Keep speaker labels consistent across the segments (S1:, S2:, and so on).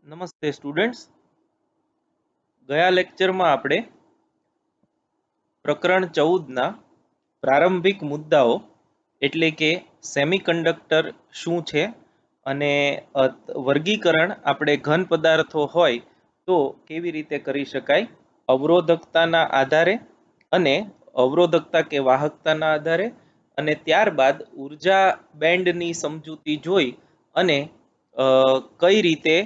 S1: નમસ્તે સ્ટુડન્ટ્સ. ગયા લેક્ચરમાં આપણે પ્રકરણ 14ના પ્રારંભિક મુદ્દાઓ એટલે કે સેમિકન્ડક્ટર શું છે અને વર્ગીકરણ આપણે ઘન પદાર્થો હોય તો કેવી રીતે કરી શકાય, અવરોધકતાના આધારે અને અવરોધકતા કે વાહકતાના આધારે, અને ત્યારબાદ ઉર્જા બેન્ડની સમજૂતી જોઈ અને કઈ રીતે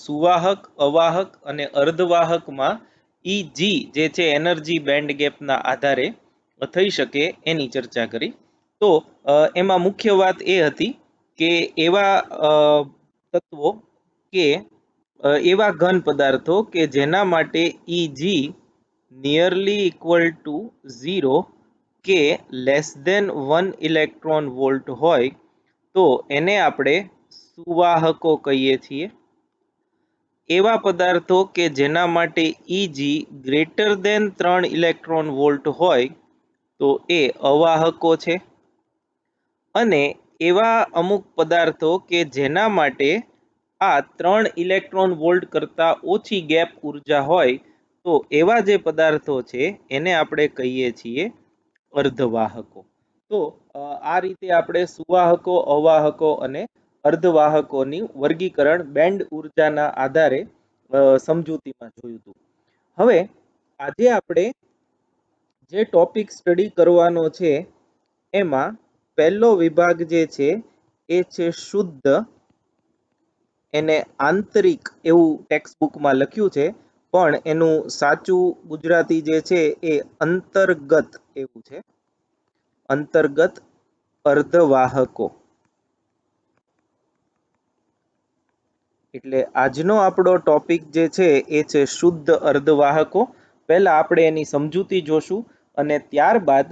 S1: સુવાહક, અવાહક અને અર્ધવાહકમાં ઈજી જે છે એનર્જી બેન્ડ ગેપના આધારે થઈ શકે એની ચર્ચા કરી. તો એમાં મુખ્ય વાત એ હતી કે એવા તત્વો કે એવા ઘન પદાર્થો કે જેના માટે ઈજી નિયરલી ઇક્વલ ટુ 0 કે લેસ ધેન 1 ઇલેક્ટ્રોન વોલ્ટ હોય તો એને આપણે સુવાહકો કહીએ છીએ. એવા પદાર્થો કે જેના માટે E g greater than 3 electron volt હોય તો એ અવાહકો છે. અને એવા અમુક પદાર્થો કે જેના માટે આ 3 ઇલેક્ટ્રોન વોલ્ટ કરતા ઓછી ગેપ ઉર્જા હોય તો એવા જે પદાર્થો છે એને આપણે કહીએ છીએ અર્ધવાહકો. તો આ રીતે આપણે સુવાહકો, અવાહકો અને અર્ધવાહકોની વર્ગીકરણ બેન્ડ ઉર્જાના આધારે સમજૂતીમાં જોયું હતું. હવે આજે આપણે જે ટોપિક સ્ટડી કરવાનો છે એમાં પહેલો વિભાગ જે છે એ છે શુદ્ધ, એને આંતરિક એવું ટેક્સ્ટ બુકમાં લખ્યું છે, પણ એનું સાચું ગુજરાતી જે છે એ અંતર્ગત એવું છે, અંતર્ગત અર્ધવાહકો. એટલે આજનો આપણો ટોપિક જે છે એ છે શુદ્ધ અર્ધવાહકો. પહેલા આપણે એની સમજૂતી જોશું અને ત્યારબાદ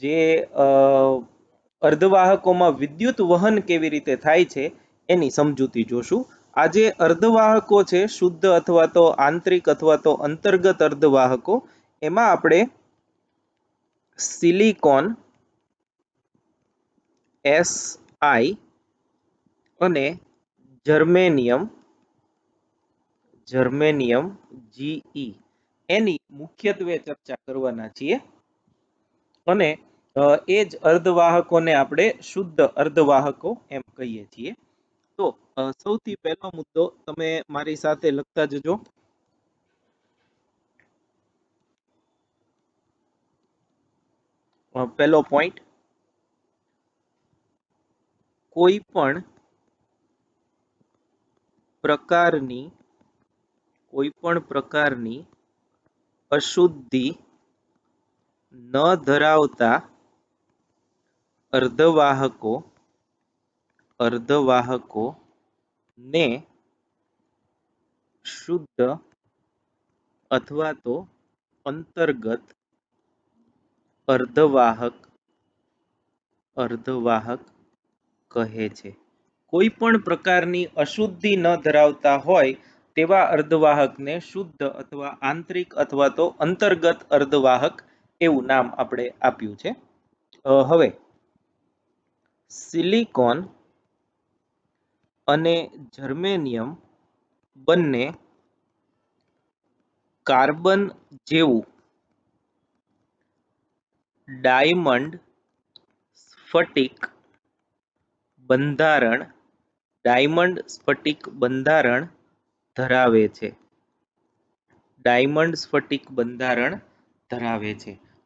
S1: જે અર્ધવાહકોમાં વિદ્યુત વહન કેવી રીતે થાય છે એની સમજૂતી જોશું. આ જે અર્ધવાહકો છે, શુદ્ધ અથવા તો આંતરિક અથવા તો અંતર્ગત અર્ધવાહકો, એમાં આપણે સિલિકોન Si અને જર્મેનિયમ Ge એની મુખ્યત્વે ચર્ચા કરવાના છીએ. અને એ જ અર્ધવાહકોને આપણે શુદ્ધ અર્ધવાહકો એમ કહીએ છીએ. તો સૌથી પહેલો મુદ્દો તમે મારી સાથે લખતા જજો. પહેલો પોઈન્ટ, કોઈ પણ પ્રકારની અશુદ્ધિ ન ધરાવતા અર્ધવાહકો ને શુદ્ધ અથવા તો અંતર્ગત અર્ધવાહક કહે છે. કોઈ પણ પ્રકારની અશુદ્ધિ ન ધરાવતા હોય તેવા અર્ધવાહકને શુદ્ધ અથવા આંતરિક અથવા તો અંતર્ગત અર્ધવાહક એવું નામ આપણે આપ્યું છે. હવે સિલિકોન અને જર્મેનિયમ બંને કાર્બન જેવું ડાયમંડ સ્ફટિક બંધારણ ધરાવે છે.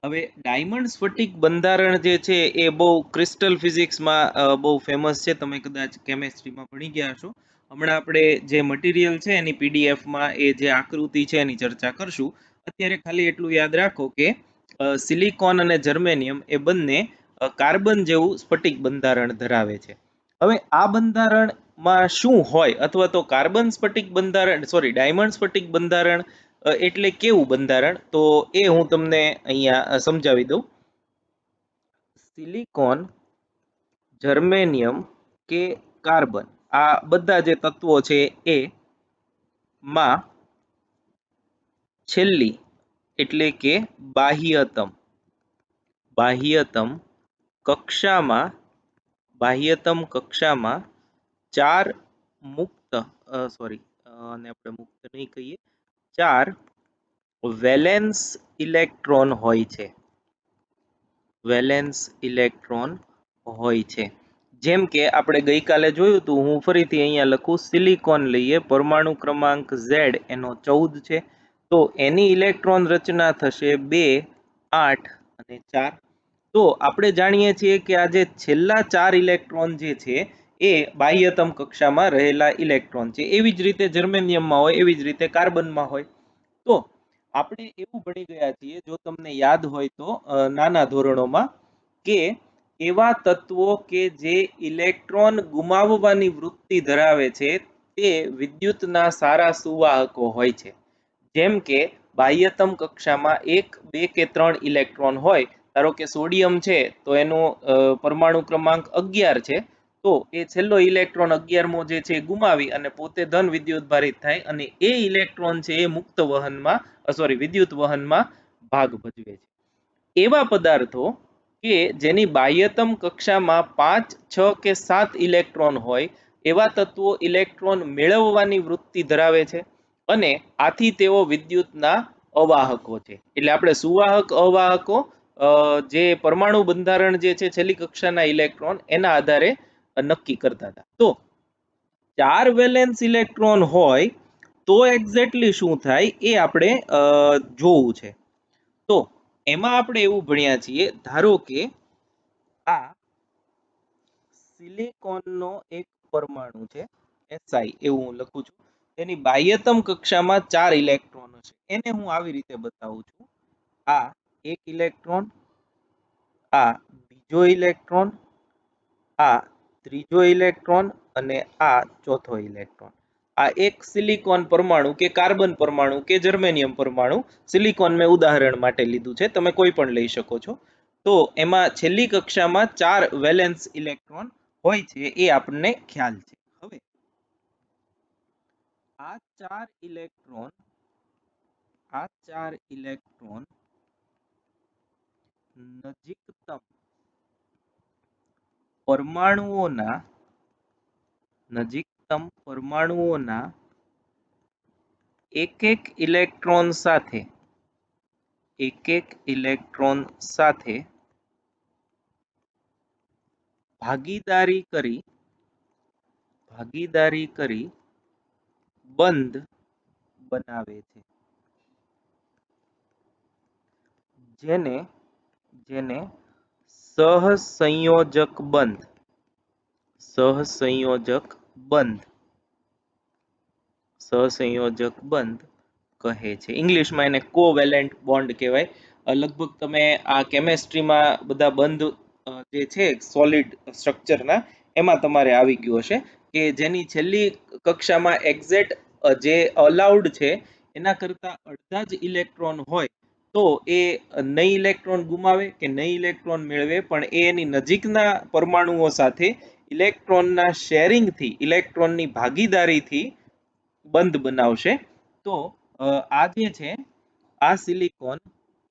S1: હવે ડાયમંડ સ્ફટિક બંધારણ જે છે એ બહુ ક્રિસ્ટલ ફિઝિક્સમાં બહુ ફેમસ છે. તમે કદાચ કેમેસ્ટ્રીમાં ભણી ગયા છો. હમણાં આપણે જે મટીરિયલ છે એની પીડીએફમાં એ જે આકૃતિ છે એની ચર્ચા કરશું. અત્યારે ખાલી એટલું યાદ રાખો કે સિલિકોન અને જર્મેનિયમ એ બંને કાર્બન જેવું સ્ફટિક બંધારણ ધરાવે છે. હવે આ બંધારણમાં શું હોય, અથવા તો ડાયમંડ સ્ફટિક બંધારણ એટલે કેવું બંધારણ, તો એ હું તમને અહીંયા સમજાવી દઉં. સિલિકોન, જર્મેનિયમ કે કાર્બન, આ બધા જે તત્વો છે એ માં છેલ્લી એટલે કે બાહ્યતમ કક્ષામાં 4 મુક્ત સોરી, અને આપણે મુક્ત નહીં કહીએ, 4 વેલેન્સ ઇલેક્ટ્રોન હોય છે. વેલેન્સ ઇલેક્ટ્રોન હોય છે. જેમ કે આપણે ગઈકાલે જોયું હતું, હું ફરીથી અહીંયા લખું, સિલિકોન લઈએ, પરમાણુ ક્રમાંક Z એનો 14 છે. તો એની ઇલેક્ટ્રોન રચના થશે 2, 8 અને 4. તો આપણે જાણીએ છીએ કે આ જે છેલ્લા 4 ઇલેક્ટ્રોન જે છે એ બાહ્યતમ કક્ષામાં રહેલા ઇલેક્ટ્રોન છે. એવી જ રીતે જર્મેનિયમમાં હોય, એવી જ રીતે કાર્બનમાં હોય. તો આપણે એવું ભણી ગયા છીએ, જો તમને યાદ હોય તો નાના ધોરણોમાં, કે એવા તત્વો કે જે ઇલેક્ટ્રોન ગુમાવવાની વૃત્તિ ધરાવે છે તે વિદ્યુતના સારા સુવાહકો હોય છે. જેમ કે બાહ્યતમ કક્ષામાં 1, 2 કે 3 ઇલેક્ટ્રોન હોય, ધારો કે સોડિયમ છે તો એનો પરમાણુ ક્રમાંક 11 છે, તો એ છેલ્લો ઇલેક્ટ્રોન 11મો જે છે ગુમાવી અને પોતે ધન વિદ્યુત ભારિત થાય, અને એ ઇલેક્ટ્રોન છે એ મુક્ત વહનમાં વિદ્યુત વહનમાં ભાગ ભજવે છે. એવા પદાર્થો કે જેની બાહ્યતમ કક્ષામાં 5, 6 કે 7 ઇલેક્ટ્રોન હોય, એવા તત્વો ઇલેક્ટ્રોન મેળવવાની વૃત્તિ ધરાવે છે, અને આથી તેઓ વિદ્યુતના અવાહકો છે. એટલે આપણે સુવાહક, અવાહકો, જે પરમાણુ બંધારણ જે છે છેલ્લી કક્ષાના ઇલેક્ટ્રોન એના આધારે નક્કી કરતા હતા. તો 4 વેલેન્સ ઇલેક્ટ્રોન હોય તો એક્ઝેક્ટલી શું થાય એ આપણે જોવું છે. તો એમાં આપણે એવું ભણ્યા છીએ, ધારો કે આ સિલિકોનનો એક પરમાણુ છે, Si એવું હું લખું છું, એની બાહ્યતમ કક્ષામાં 4 ઇલેક્ટ્રોનો છે. એને હું આવી રીતે બતાવું છું, આ એક ઇલેક્ટ્રોન, આ બીજો ઇલેક્ટ્રોન, આ ત્રીજો ઇલેક્ટ્રોન અને આ ચોથો ઇલેક્ટ્રોન. આ એક સિલિકોન પરમાણુ કે કાર્બન પરમાણુ કે જર્મેનિયમ પરમાણુ, સિલિકોન મેં ઉદાહરણ માટે લીધું છે, તમે કોઈ પણ લઈ શકો છો. તો એમાં છેલ્લી કક્ષામાં 4 વેલેન્સ ઇલેક્ટ્રોન હોય છે, એ આપણને ખ્યાલ છે. હવે આ 4 ઇલેક્ટ્રોન નજીકતમ પરમાણુઓના એક એક ઇલેક્ટ્રોન સાથે ભાગીદારી કરી બંધ બનાવે છે, જેને સહસંયોજક બંધ કહે છે. ઇંગ્લિશમાં એને કોવેલેન્ટ બોન્ડ કહેવાય. લગભગ તમે આ કેમેસ્ટ્રીમાં બધા બંધ જે છે સોલિડ સ્ટ્રક્ચરના, એમાં તમારે આવી ગયું હશે, કે જેની છેલ્લી કક્ષામાં એક્ઝેક્ટ જે અલાઉડ છે એના કરતા અડધા જ ઇલેક્ટ્રોન હોય, તો એ નહીં ઇલેક્ટ્રોન ગુમાવે કે નહીં ઇલેક્ટ્રોન મેળવે, પણ એ એની નજીકના પરમાણુઓ સાથે ઇલેક્ટ્રોનના શેરિંગથી, ઇલેક્ટ્રોનની ભાગીદારીથી બંધ બનાવશે. તો આ જે છે આ સિલિકોન,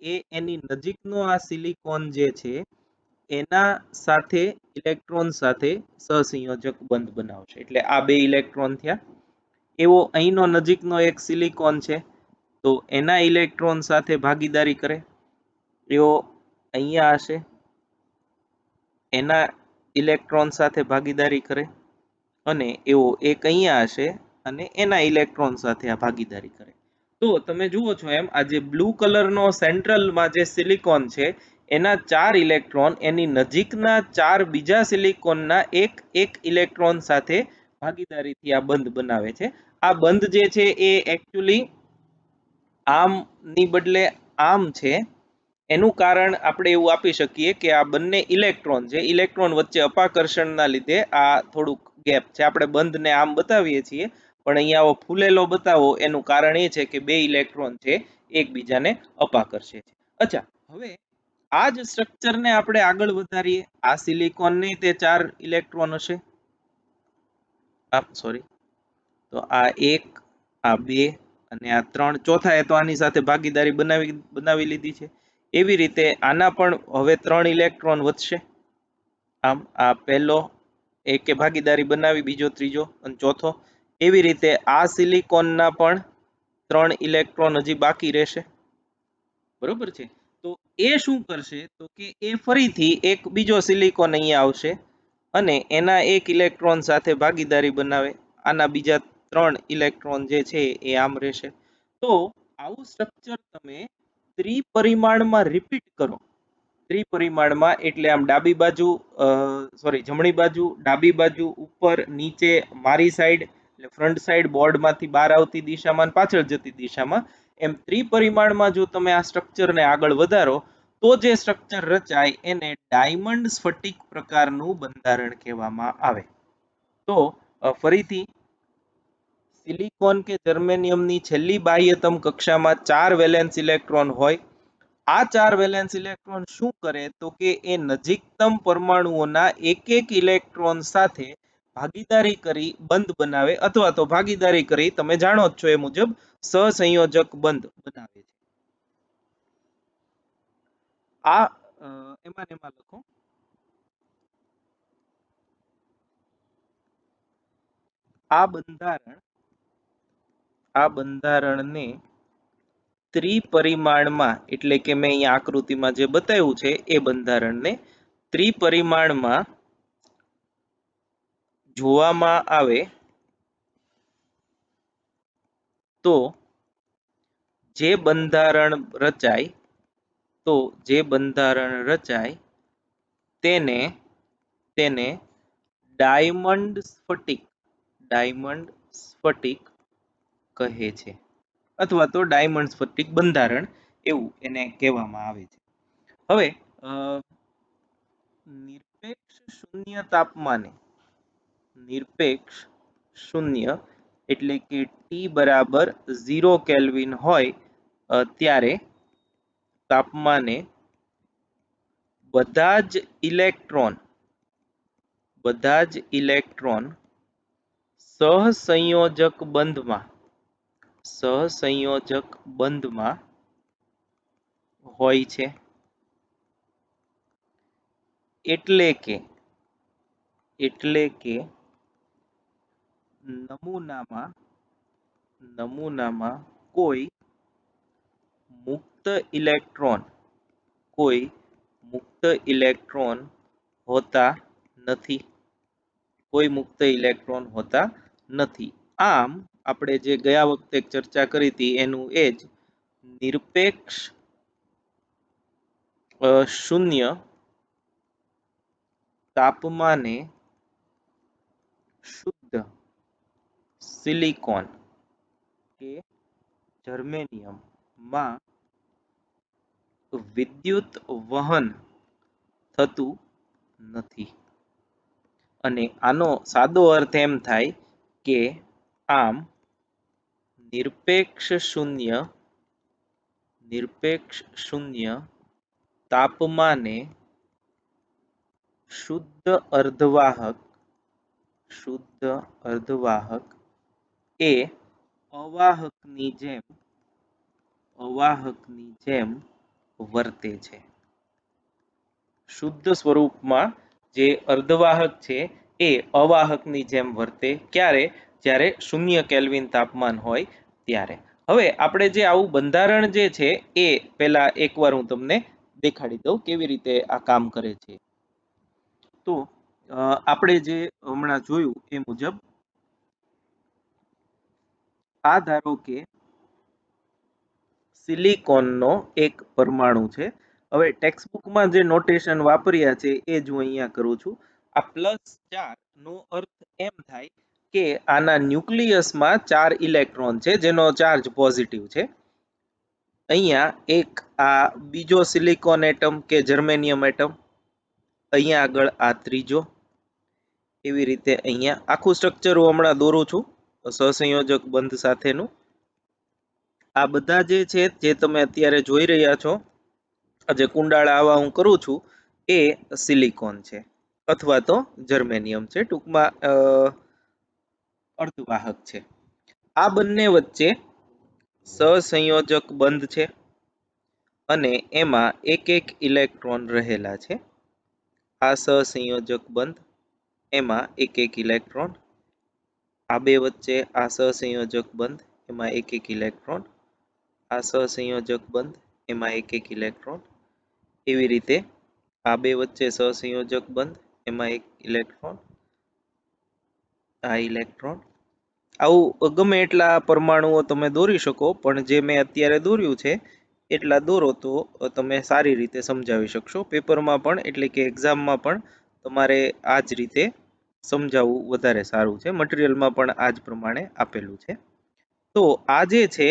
S1: એ એની નજીકનો આ સિલિકોન જે છે એના સાથે ઇલેક્ટ્રોન સાથે સહસંયોજક બંધ બનાવશે. એટલે આ 2 ઇલેક્ટ્રોન થયા. એવો અહીંનો નજીકનો એક સિલિકોન છે, તો એના ઇલેક્ટ્રોન સાથે ભાગીદારી કરે, એવો અહીંયા હશે, એના ઇલેક્ટ્રોન સાથે ભાગીદારી કરે, અને એવો એક અહીંયા હશે અને એના ઇલેક્ટ્રોન સાથે આ ભાગીદારી કરે. તો તમે જુઓ છો એમ, આ જે બ્લુ કલરનો સેન્ટ્રલમાં જે સિલિકોન છે એના 4 ઇલેક્ટ્રોન એની નજીકના 4 બીજા સિલિકોનના એક ઇલેક્ટ્રોન સાથે ભાગીદારીથી આ બંધ બનાવે છે. આ બંધ જે છે એ એકચ્યુઅલી આમની બદલે આમ છે. એનું કારણ આપણે એવું આપી શકીએ કે આ બંને ઇલેક્ટ્રોન છે, ઇલેક્ટ્રોન વચ્ચે અપાકર્ષણના લીધે આ થોડુંક ગેપ છે. આપણે બંધને આમ બતાવીએ છીએ, પણ અહીંયા આવો ફૂલેલો બતાવો એનું કારણ એ છે કે 2 ઇલેક્ટ્રોન છે એકબીજાને અપાકર્ષે છે. અચ્છા, હવે આ જ સ્ટ્રક્ચરને આપણે આગળ વધારીએ. આ સિલિકોનને તે 4 ઇલેક્ટ્રોન હશે, તો આ 1, આ 2 અને આ 3, ચોથા એ તો આની સાથે ભાગીદારી બનાવી લીધી છે. એવી રીતે આના પણ હવે 3 ઇલેક્ટ્રોન વધશે. આમ આ પહેલો એકે ભાગીદારી બનાવી, બીજો, ત્રીજો અને ચોથો. એવી રીતે આ સિલિકોનના પણ 3 ઇલેક્ટ્રોન હજી બાકી રહેશે, બરોબર છે. તો એ શું કરશે તો કે એ ફરીથી એક બીજો સિલિકોન અહીંયા આવશે અને એના એક ઇલેક્ટ્રોન સાથે ભાગીદારી બનાવે, આના બીજા 3 ઇલેક્ટ્રોન જે છે એ આમ રહેશે. તો આવું સ્ટ્રક્ચર તમે ત્રિપરિમાણમાં રિપીટ કરો, ત્રિપરિમાણમાં એટલે આમ ડાબી બાજુ જમણી બાજુ, ડાબી બાજુ, ઉપર, નીચે, મારી સાઈડ એટલે ફ્રન્ટ સાઈડ બોર્ડમાંથી બહાર આવતી દિશામાં અને પાછળ જતી દિશામાં, એમ ત્રિપરિમાણમાં જો તમે આ સ્ટ્રક્ચરને આગળ વધારો તો જે સ્ટ્રક્ચર રચાય એને ડાયમંડ સ્ફટિક પ્રકારનું બંધારણ કહેવામાં આવે. તો ફરીથી સિલિકોન કે જર્મેનિયમની છેલ્લી બાહ્યતમ કક્ષામાં 4 વેલેન્સ ઇલેક્ટ્રોન હોય. આ 4 વેલેન્સ ઇલેક્ટ્રોન શું કરે તો કે એ નજીકતમ પરમાણુઓના એક ઇલેક્ટ્રોન સાથે ભાગીદારી કરી બંધ બનાવે, અથવા તો ભાગીદારી કરી તમે જાણો જ છો એ મુજબ સહસંયોજક બંધ બનાવે છે. આ એમાં લખો આ બંધારણને ત્રિપરિમાણમાં એટલે કે મેં અહીંયા આકૃતિમાં જે બતાવ્યું છે એ બંધારણને ત્રિપરિમાણમાં જોવામાં આવે તો જે બંધારણ રચાય તેને ડાયમંડ સ્ફટિક કહે છે, અથવા તો ડાયમંડ સ્ફટિક બંધારણ એવું એને કહેવામાં આવે છે. હવે નિરપેક્ષ શૂન્ય એટલે કે ટી બરાબર 0 કેલ્વિન હોય ત્યારે તાપમાને બધા જ ઇલેક્ટ્રોન સહસંયોજક બંધમાં હોય છે. એટલે કે નમૂનામાં કોઈ મુક્ત ઇલેક્ટ્રોન હોતા નથી. આમ આપણે જે ગયા વખતે ચર્ચા કરી હતી એનું એ જ નિરપેક્ષ શૂન્ય તાપમાને શુદ્ધ સિલિકોન કે જર્મેનિયમમાં વિદ્યુત વહન થતું નથી. અને આનો સાદો અર્થ એમ થાય કે આમ નિરપેક્ષ શૂન્ય તાપમાને શુદ્ધ અર્ધવાહક એ અવાહકની જેમ વર્તે છે. શુદ્ધ સ્વરૂપમાં જે અર્ધવાહક છે એ અવાહકની જેમ વર્તે, ક્યારે? જ્યારે 0 કેલ્વિન તાપમાન હોય ત્યારે. હવે આપણે જે આવું બંધારણ જે છે એ પહેલા એકવાર હું તમને દેખાડી દઉં કેવી રીતે આ કામ કરે છે. તો આપણે જે હમણાં જોયું એ મુજબ આ ધારો કે સિલિકોનનો એક પરમાણુ છે. હવે ટેક્સ્ટબુકમાં જે નોટેશન વાપર્યા છે એ જ હું અહીંયા કરું છું. આ +4 નો અર્થ એમ થાય કે આના ન્યુક્લિયસમાં 4 ઇલેક્ટ્રોન છે જેનો ચાર્જ પોઝિટિવ છે. અહીંયા એક આ બીજો સિલિકોન એટમ કે જર્મેનિયમ એટમ, અહીંયા આગળ આ ત્રીજો, એવી રીતે અહીંયા આખું સ્ટ્રક્ચર હું હમણાં દોરું છું સહસંયોજક બંધ સાથેનું. આ બધા જે છે જે તમે અત્યારે જોઈ રહ્યા છો, જે કુંડાળા આવા હું કરું છું એ સિલિકોન છે અથવા તો જર્મેનિયમ છે, ટૂંકમાં અર્ધવાહક છે. આ બંને વચ્ચે સહસંયોજક બંધ છે અને એમાં એક ઇલેક્ટ્રોન રહેલા છે. આ સહસંયોજક બંધ, એમાં એક ઇલેક્ટ્રોન. આ બે વચ્ચે આ સહસંયોજક બંધ, એમાં એક એક ઇલેક્ટ્રોન, આ સહસંયોજક બંધ, એમાં એક એક ઇલેક્ટ્રોન, એવી રીતે આ બે વચ્ચે સહસંયોજક બંધ, એમાં એક ઇલેક્ટ્રોન, આ ઇલેક્ટ્રોન. આવું ગમે એટલા પરમાણુઓ તમે દોરી શકો, પણ જે મેં અત્યારે દોર્યું છે એટલા દોરો તો તમે સારી રીતે સમજાવી શકશો પેપરમાં પણ, એટલે કે એક્ઝામમાં પણ તમારે આ જ રીતે સમજાવવું વધારે સારું છે. મટીરિયલમાં પણ આ જ પ્રમાણે આપેલું છે. તો આ જે છે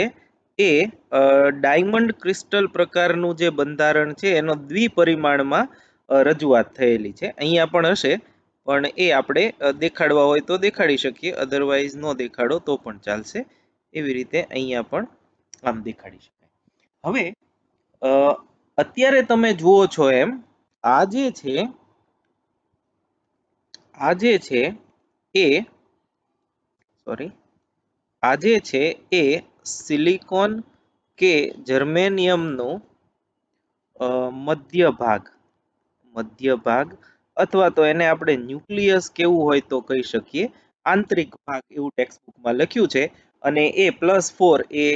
S1: એ ડાયમંડ ક્રિસ્ટલ પ્રકારનું જે બંધારણ છે એનો દ્વિપરિમાણમાં રજૂઆત થયેલી છે. અહીંયા પણ હશે, પણ એ આપણે દેખાડવા હોય તો દેખાડી શકીએ, અધરવાઇઝ ન દેખાડો તો પણ ચાલશે. એવી રીતે અહીંયા પણ આમ દેખાડી શકાય. હવે અત્યારે તમે જુઓ છો એમ આ જે છે એ સિલિકોન કે જર્મેનિયમનો મધ્ય ભાગ અથવા તો એને આપણે ન્યુક્લિયસ કેવું હોય તો કહી શકીએ, આંતરિક ભાગ એવું ટેક્સ્ટબુકમાં લખ્યું છે. અને એ +4 એ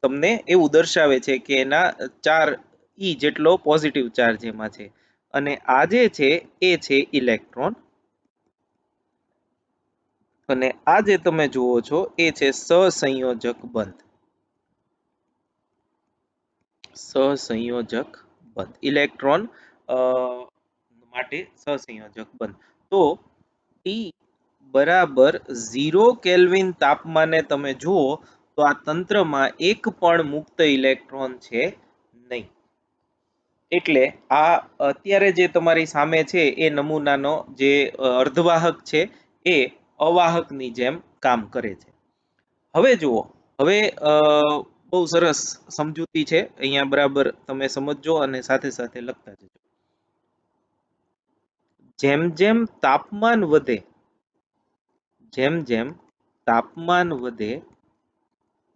S1: તમને એવું દર્શાવે છે કે એના 4 જેટલો પોઝિટિવ ચાર્જ એમાં છે. અને આ જે છે એ છે ઇલેક્ટ્રોન. અને આ જે તમે જુઓ છો એ છે સહસંયોજક બંધ. ઇલેક્ટ્રોન માટે સહસંયોજક બંધ. તો ટી બરાબર 0 કેલ્વિન તાપમાને તમે જુઓ તો આ તંત્રમાં એક પણ મુક્ત ઇલેક્ટ્રોન છે નહીં. એટલે આ અત્યારે જે તમારી સામે છે એ નમૂનાનો જે અર્ધવાહક છે એ અવાહકની જેમ કામ કરે છે. હવે જુઓ, હવે બહુ સરસ સમજૂતી છે, અહીંયા બરાબર તમે સમજજો અને સાથે સાથે લખતા જજો. જેમ જેમ તાપમાન વધે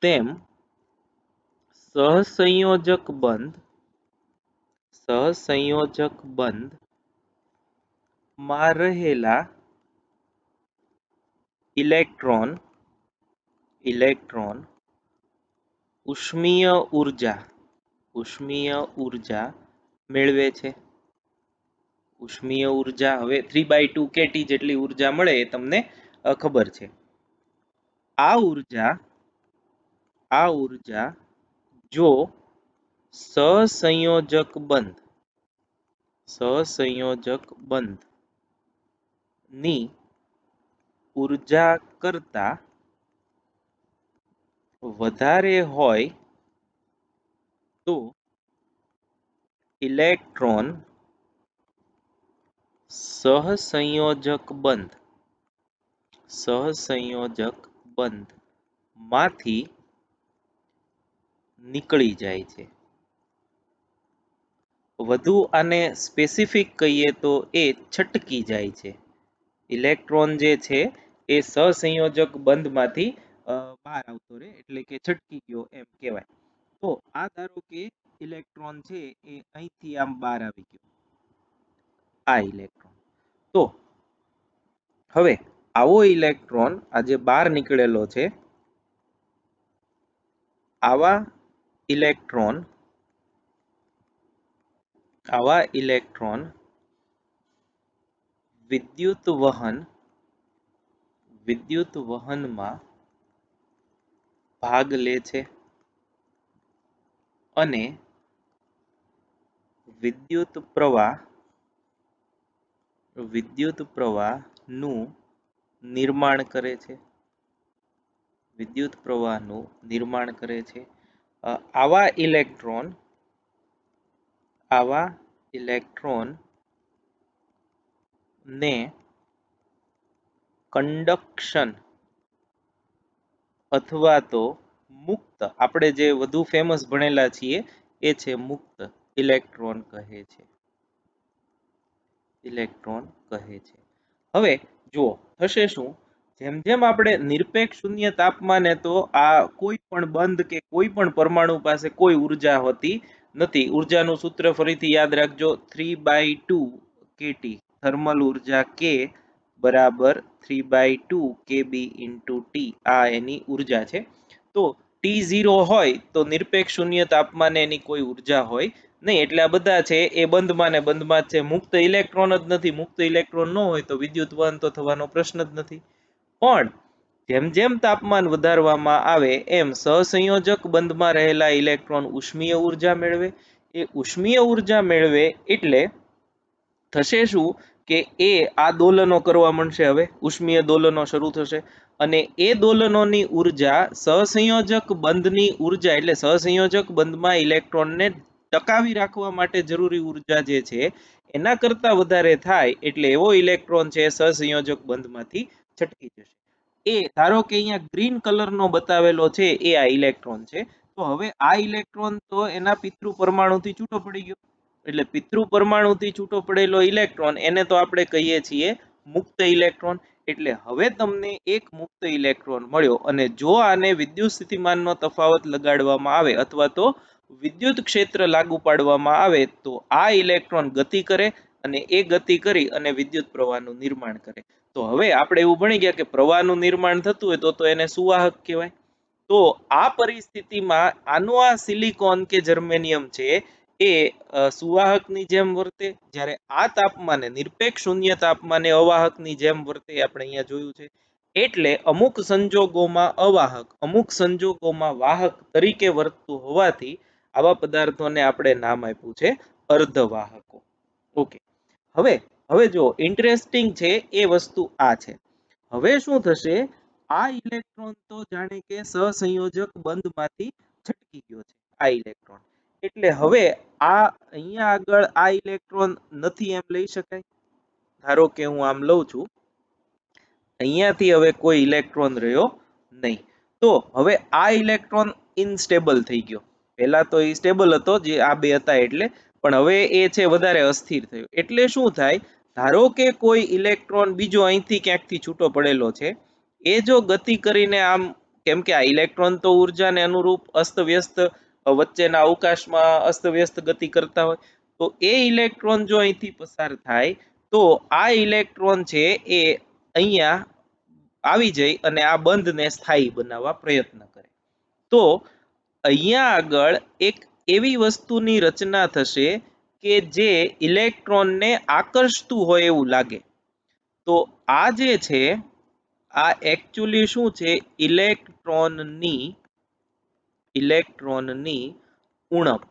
S1: તેમ સહસંયોજક બંધ માં રહેલા ઇલેક્ટ્રોન ઉષ્મીય ઉર્જા મેળવે છે. ઉષ્મીય ઉર્જા, હવે 3/2 kT જેટલી ઉર્જા મળે એ તમને ખબર છે. આ ઉર્જા જો સહસંયોજક બંધ ની ઉર્જા કરતા વધારે હોય તો ઇલેક્ટ્રોન સહસંયોજક બંધ માંથી નીકળી જાય છે. વધુ આને સ્પેસિફિક કહીએ તો એ છટકી જાય છે. ઇલેક્ટ્રોન જે છે એ સહસંયોજક બંધમાંથી બહાર આવતો રહે, એટલે કે છટકી ગયો એમ કહેવાય. તો આ ધારો કે ઇલેક્ટ્રોન છે એ અહીંથી આમ બહાર આવી ગયો, આ ઇલેક્ટ્રોન. તો હવે આવો ઇલેક્ટ્રોન આજે બહાર નીકળેલો છે, આવા ઇલેક્ટ્રોન વિદ્યુત વહનમાં ભાગ લે છે અને વિદ્યુત પ્રવાહનું નિર્માણ કરે છે. આવા ઇલેક્ટ્રોન ને કંડક્શન અથવા તો મુક્ત, આપણે જે વધુ ફેમસ ભણેલા છીએ એ છે મુક્ત ઇલેક્ટ્રોન કહે છે. હવે જુઓ થશે શું, જેમ જેમ આપણે નિરપેક્ષ શૂન્ય તાપમાને તો આ કોઈ પણ બંધ કે કોઈ પણ પરમાણુ પાસે કોઈ ઉર્જા હોતી નથી. ઉર્જાનું સૂત્ર ફરીથી યાદ રાખજો, 3/2 kT થર્મલ ઉર્જા K બરાબર 3/2 kb ઇન્ટુ ટી, આ એની ઉર્જા છે. તો T0 હોય તો નિરપેક્ષ શૂન્ય તાપમાને એની કોઈ ઉર્જા હોય નહીં, એટલે આ બધા છે એ બંધમાં ને બંધમાં જ છે. મુક્ત ઇલેક્ટ્રોન જ નથી, મુક્ત ઇલેક્ટ્રોન ન હોય તો વિદ્યુત વહન તો થવાનો પ્રશ્ન જ નથી. પણ જેમ જેમ તાપમાન વધારવામાં આવે એમ સહસંયોજક બંધમાં રહેલા ઇલેક્ટ્રોન ઉષ્મીય ઉર્જા મેળવે. એ ઉષ્મીય ઉર્જા મેળવે એટલે થશે શું કે એ આ દોલનો કરવા માંડશે. હવે ઉષ્મીય દોલનો શરૂ થશે અને એ દોલનોની ઉર્જા સહસંયોજક બંધની ઉર્જા, એટલે સહસંયોજક બંધમાં ઇલેક્ટ્રોનને ટકાવી રાખવા માટે જરૂરી ઉર્જા જે છે એના કરતા વધારે થાય, એટલે એવો ઇલેક્ટ્રોન છે સહસંયોજક બંધમાંથી છટકી જશે. એ ધારો કે અહીંયા ગ્રીન કલરનો બતાવેલો છે એ આ ઇલેક્ટ્રોન છે. તો હવે આ ઇલેક્ટ્રોન તો એના પિતૃ પરમાણુથી છૂટો પડી ગયો, એટલે પિતૃ પરમાણુથી છૂટો પડેલો ઇલેક્ટ્રોન એને તો આપણે કહીએ છીએ મુક્ત ઇલેક્ટ્રોન. એટલે હવે તમને એક મુક્ત ઇલેક્ટ્રોન મળ્યો, અને જો આને વિદ્યુત સ્થિતિમાનનો તફાવત લગાડવામાં આવે અથવા તો વિદ્યુત ક્ષેત્ર લાગુ પાડવામાં આવે તો આ ઇલેક્ટ્રોન ગતિ કરે, અને એ ગતિ કરી અને વિદ્યુત પ્રવાહનું નિર્માણ કરે. તો હવે આપણે એવું ભણી ગયા કે પ્રવાહનું નિર્માણ થતું હોય તો એને સુવાહક કહેવાય. તો આ પરિસ્થિતિમાં આનો આ સિલિકોન કે જર્મેનિયમ છે એ સુવાહકની જેમ વર્તે, જ્યારે આ તાપમાને નિરપેક્ષ શૂન્ય તાપમાને અવાહકની જેમ વર્તે, આપણે અહીંયા જોયું છે. એટલે અમુક સંજોગોમાં અવાહક, અમુક સંજોગોમાં વાહક તરીકે વર્તતું હોવાથી આવા પદાર્થોને આપણે નામ આપ્યું છે અર્ધવાહકો. ઓકે, હવે હવે જો ઇન્ટરેસ્ટિંગ છે એ વસ્તુ આ છે. હવે શું થશે, આ ઇલેક્ટ્રોન તો જાણે કે સહસંયોજક બંધમાંથી છટકી ગયો છે આ ઇલેક્ટ્રોન, એટલે હવે આ અહીંયા આગળ આ ઇલેક્ટ્રોન નથી એમ લઈ શકાય. ધારો કે હું આમ લઉં છું, અહીંયાથી હવે કોઈ ઇલેક્ટ્રોન રહ્યો નહીં. તો હવે આ ઇલેક્ટ્રોન ઇનસ્ટેબલ થઈ ગયો. પહેલા તો એ સ્ટેબલ હતો જે આ બે હતા એટલે, પણ હવે એ છે વધારે અસ્થિર થયો. એટલે શું થાય, ધારો કે કોઈ ઇલેક્ટ્રોન બીજો અહીંથી ક્યાંકથી છૂટો પડેલો છે, એ જો ગતિ કરીને આમ, કેમ કે આ ઇલેક્ટ્રોન તો ઉર્જાને અનુરૂપ અસ્તવ્યસ્ત વચ્ચેના અવકાશમાં અસ્તવ્યસ્ત ગતિ કરતા હોય, તો એ ઇલેક્ટ્રોન જો અહીંથી પસાર થાય તો આ ઇલેક્ટ્રોન છે એ અહીંયા આવી જઈ અને આ બંધને સ્થાયી બનાવવા પ્રયત્ન કરે. તો અહીંયા આગળ એક એવી વસ્તુની રચના થશે કે જે ઇલેક્ટ્રોનને આકર્ષતું હોય એવું લાગે. તો આ જે છે આ એકચ્યુઅલી શું છે, ઇલેક્ટ્રોનની ઉણપ.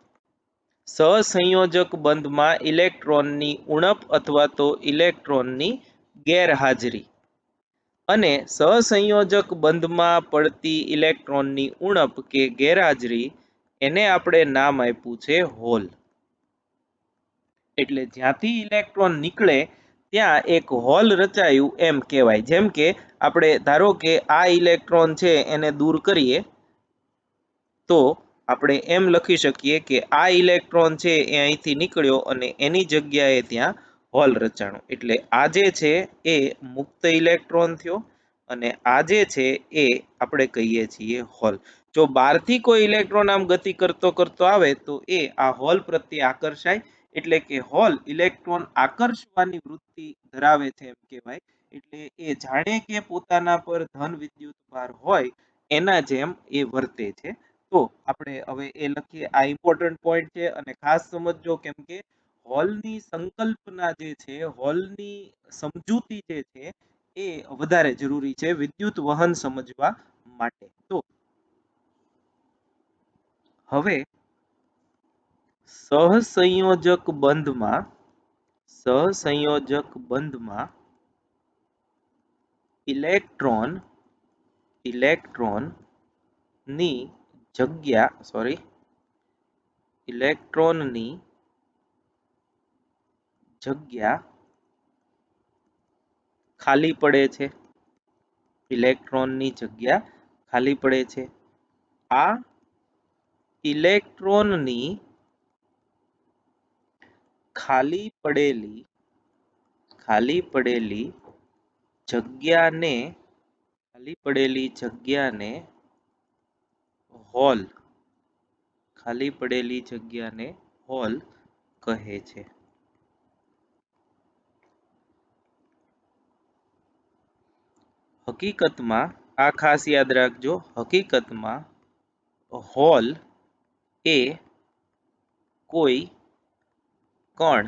S1: સહસંયોજક બંધમાં ઇલેક્ટ્રોનની ઉણપ અથવા તો ઇલેક્ટ્રોનની ગેરહાજરી, અને સહસંયોજક બંધમાં પડતી ઇલેક્ટ્રોનની ઉણપ કે ગેરહાજરી, એને આપણે નામ આપ્યું છે હોલ. એટલે જ્યાંથી ઇલેક્ટ્રોન નીકળે ત્યાં એક હોલ રચાયું એમ કહેવાય. જેમ કે આપણે ધારો કે આ ઇલેક્ટ્રોન છે એને દૂર કરીએ તો આપણે એમ લખી શકીએ કે આ ઇલેક્ટ્રોન છે એ અહીંથી નીકળ્યો અને એની જગ્યાએ ત્યાં હોલ રચાણો. એટલે આ જે છે એ મુક્ત ઇલેક્ટ્રોન થયો, અને આ જે છે એ આપણે કહીએ છીએ હોલ. જો બહારથી કોઈ ઇલેક્ટ્રોન આમ ગતિ કરતો કરતો આવે તો એ આ હોલ પ્રત્યે આકર્ષાય, એટલે કે હોલ ઇલેક્ટ્રોન આકર્ષવાની વૃત્તિ ધરાવે છે એમ કહેવાય. એટલે એ જાણે કે પોતાના પર ધન વિદ્યુત ભાર હોય એના જેમ એ વર્તે છે. તો આપણે હવે એ લખીએ, આ ઇમ્પોર્ટન્ટ પોઈન્ટ છે અને ખાસ સમજજો, કેમ કે હોલની સંકલ્પના જે છે, હોલની સમજૂતી જે છે એ વધારે જરૂરી છે વિદ્યુત વહન સમજવા માટે. તો હવે સહસંયોજક બંધમાં ઇલેક્ટ્રોનની જગ્યા ખાલી પડે છે. ઇલેક્ટ્રોનની જગ્યા ખાલી પડે છે. આ ઇલેક્ટ્રોનની ખાલી પડેલી જગ્યાને હોલ કહે છે. હકીકતમાં આ ખાસ યાદ રાખજો, હકીકતમાં હોલ એ કોઈ કણ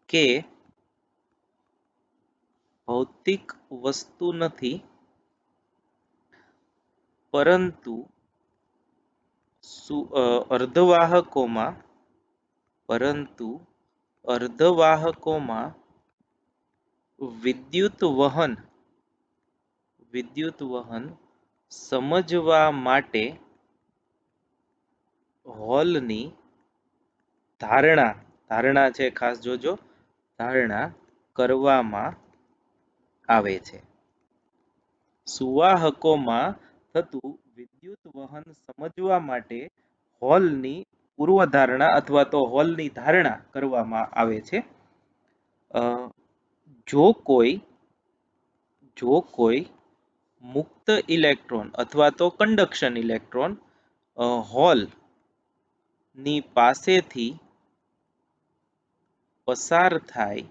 S1: કે ભૌતિક વસ્તુ નથી, પરંતુ અર્ધવાહકોમાં વિદ્યુત વહન સમજવા માટે હોલની ધારણા છે, ખાસ જોજો, ધારણા કરવામાં આવે છે. સુવાહકોમાં થતું વિદ્યુત વહન સમજવા માટે હોલની પૂર્વધારણા અથવા તો હોલની ધારણા કરવામાં આવે છે. જો કોઈ મુક્ત ઇલેક્ટ્રોન અથવા તો કંડક્શન ઇલેક્ટ્રોન હોલ ની પાસેથી પસાર થાય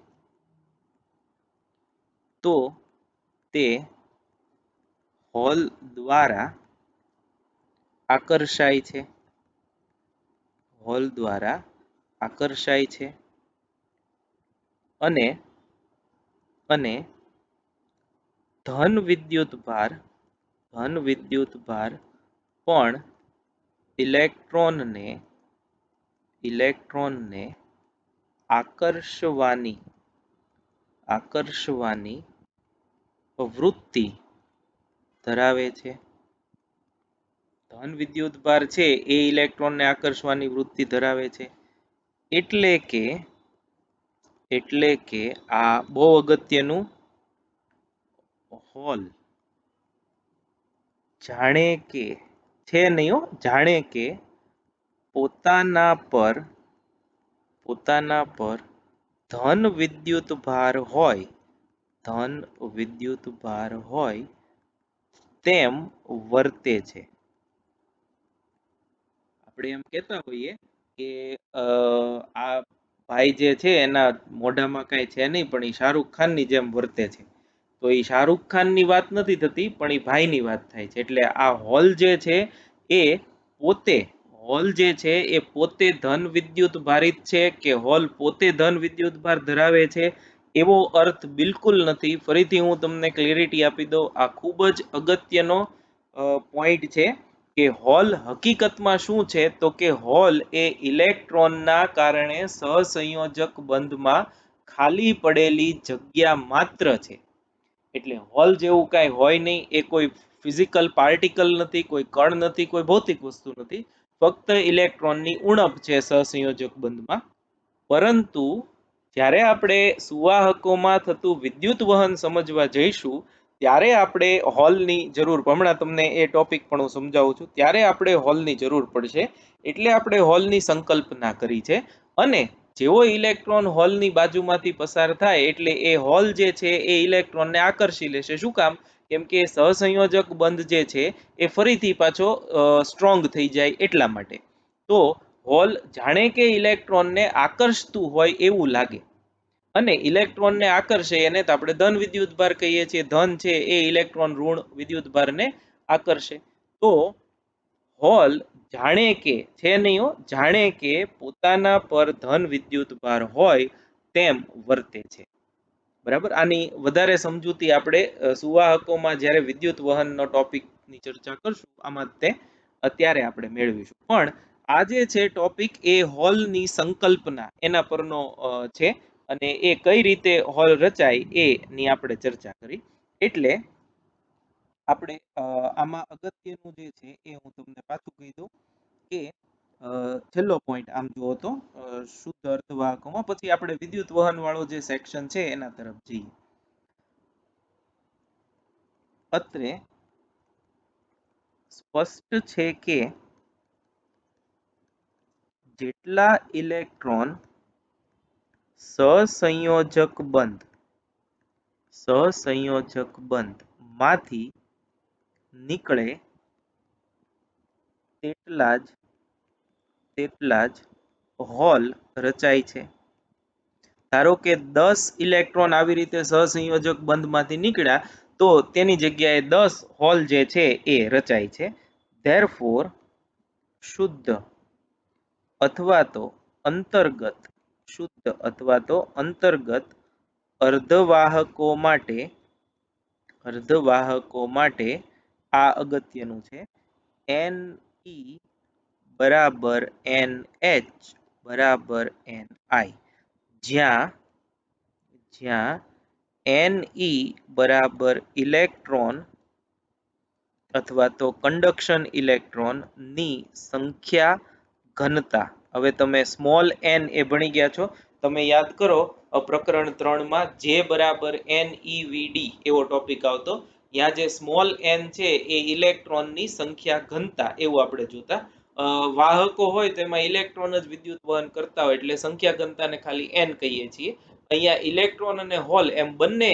S1: તો તે હોલ દ્વારા આકર્ષાય છે અને ધન વિદ્યુત ભાર પણ ઇલેક્ટ્રોનને આકર્ષવાની વૃત્તિ ધરાવે છે. ધન વિદ્યુત ભાર છે એ ઇલેક્ટ્રોનને આકર્ષવાની વૃત્તિ ધરાવે છે. એટલે કે આ બહુ અગત્યનું, હોલ જાણે કે પોતાના પર ધન વિદ્યુત ભાર હોય તેમ વર્તે છે. આપણે એમ કહેતા હોઈએ કે આ ભાઈ જે છે એના મોઢામાં કઈ છે નહીં, પણ એ શાહરૂખ ખાનની જેમ વર્તે છે. તો એ શાહરૂખ ખાનની વાત નથી થતી, પણ એ ભાઈની વાત થાય છે. એટલે આ હોલ જે છે એ પોતે ધન વિદ્યુત ભારિત છે કે હોલ પોતે ધન વિદ્યુત ભાર ધરાવે છે, એવો અર્થ બિલકુલ નથી. ફરીથી હું તમને ક્લેરિટી આપી દઉં, આ ખૂબ જ અગત્યનો પોઈન્ટ છે કે હોલ હકીકતમાં શું છે, તો કે હોલ એ ઇલેક્ટ્રોનના કારણે સહસંયોજક બંધમાં ખાલી પડેલી જગ્યા માત્ર છે. એટલે હોલ જેવું કાંઈ હોય નહીં, એ કોઈ ફિઝિકલ પાર્ટિકલ નથી, કોઈ કણ નથી, કોઈ ભૌતિક વસ્તુ નથી, ફક્ત ઇલેક્ટ્રોનની ઉણપ છે સહસંયોજક બંધમાં. પરંતુ જ્યારે આપણે સુવાહકોમાં થતું વિદ્યુત વહન સમજવા જઈશું ત્યારે આપણે હોલની જરૂર, હમણાં તમને એ ટોપિક પણ હું સમજાવું છું, ત્યારે આપણે હોલની જરૂર પડશે. એટલે આપણે હોલની સંકલ્પના કરી છે. અને જેવો ઇલેક્ટ્રોન હોલની બાજુમાંથી પસાર થાય એટલે એ હોલ જે છે એ ઇલેક્ટ્રોનને આકર્ષી લેશે. શું કામ? કેમ કે સહસંયોજક બંધ જે છે એ ફરીથી પાછો સ્ટ્રોંગ થઈ જાય એટલા માટે. તો હોલ જાણે કે ઇલેક્ટ્રોનને આકર્ષતું હોય એવું લાગે, અને ઇલેક્ટ્રોનને આકર્ષે એને તો આપણે ધન વિદ્યુતભાર કહીએ છીએ. ધન છે એ ઇલેક્ટ્રોન ઋણ વિદ્યુતભારને આકર્ષે. તો હોલ જાણે કે પોતાના પર ધન વિદ્યુતભાર હોય તેમ વર્તે છે. બરાબર. આની વધારે સમજૂતી આપણે સુવાહકોમાં જ્યારે વિદ્યુત વહનનો ટોપિકની ચર્ચા કરશું આમાં અત્યારે આપણે મેળવીશું. પણ આ જે છે ટોપિક એ હોલની સંકલ્પના એના પરનો છે, અને એ કઈ રીતે હોલ રચાય એની આપણે ચર્ચા કરી. એટલે આપણે આમાં અગત્યનું જે છે એ હું તમને પાછું કહી દઉં કે છેલ્લો પોઈન્ટ આમ જુઓ તો શુદ્ધ અર્ધવાહકોમાં, પછી આપણે વિદ્યુત વહન વાળો જે સેક્શન છે એના તરફ જઈએ. અત્રે સ્પષ્ટ છે કે જેટલા ઇલેક્ટ્રોન સહસંયોજક બંધ માંથી નીકળે તેટલા જ હોલ રચાય છે. ધારો કે 10 ઇલેક્ટ્રોન આવી રીતે સહસંયોજક બંધમાંથી નીકળ્યા, તો તેની જગ્યાએ 10 હોલ જે છે એ રચાય છે. ધેરફોર શુદ્ધ અથવા તો અંતર્ગત અર્ધવાહકો માટે આ અગત્યનું છે. Ne બરાબર NH બરાબર Ni, જ્યાં Ne બરાબર ઇલેક્ટ્રોન અથવા તો કન્ડક્શન ઇલેક્ટ્રોનની સંખ્યા ઘનતા. હવે તમે સ્મોલ n એ ભણી ગયા છો, તમે યાદ કરો પ્રકરણ 3 માં J બરાબર NeVD એવો ટોપિક આવતો. ત્યાં જે સ્મોલ n છે એ ઇલેક્ટ્રોનની સંખ્યા ઘનતા એવું આપણે જોતા. વાહકો હોય તો એમાં ઇલેક્ટ્રોન જ વિદ્યુત વહન કરતા હોય એટલે સંખ્યા ઘનતાને ખાલી n કહીએ છીએ. અહીંયા ઇલેક્ટ્રોન અને હોલ એમ બંને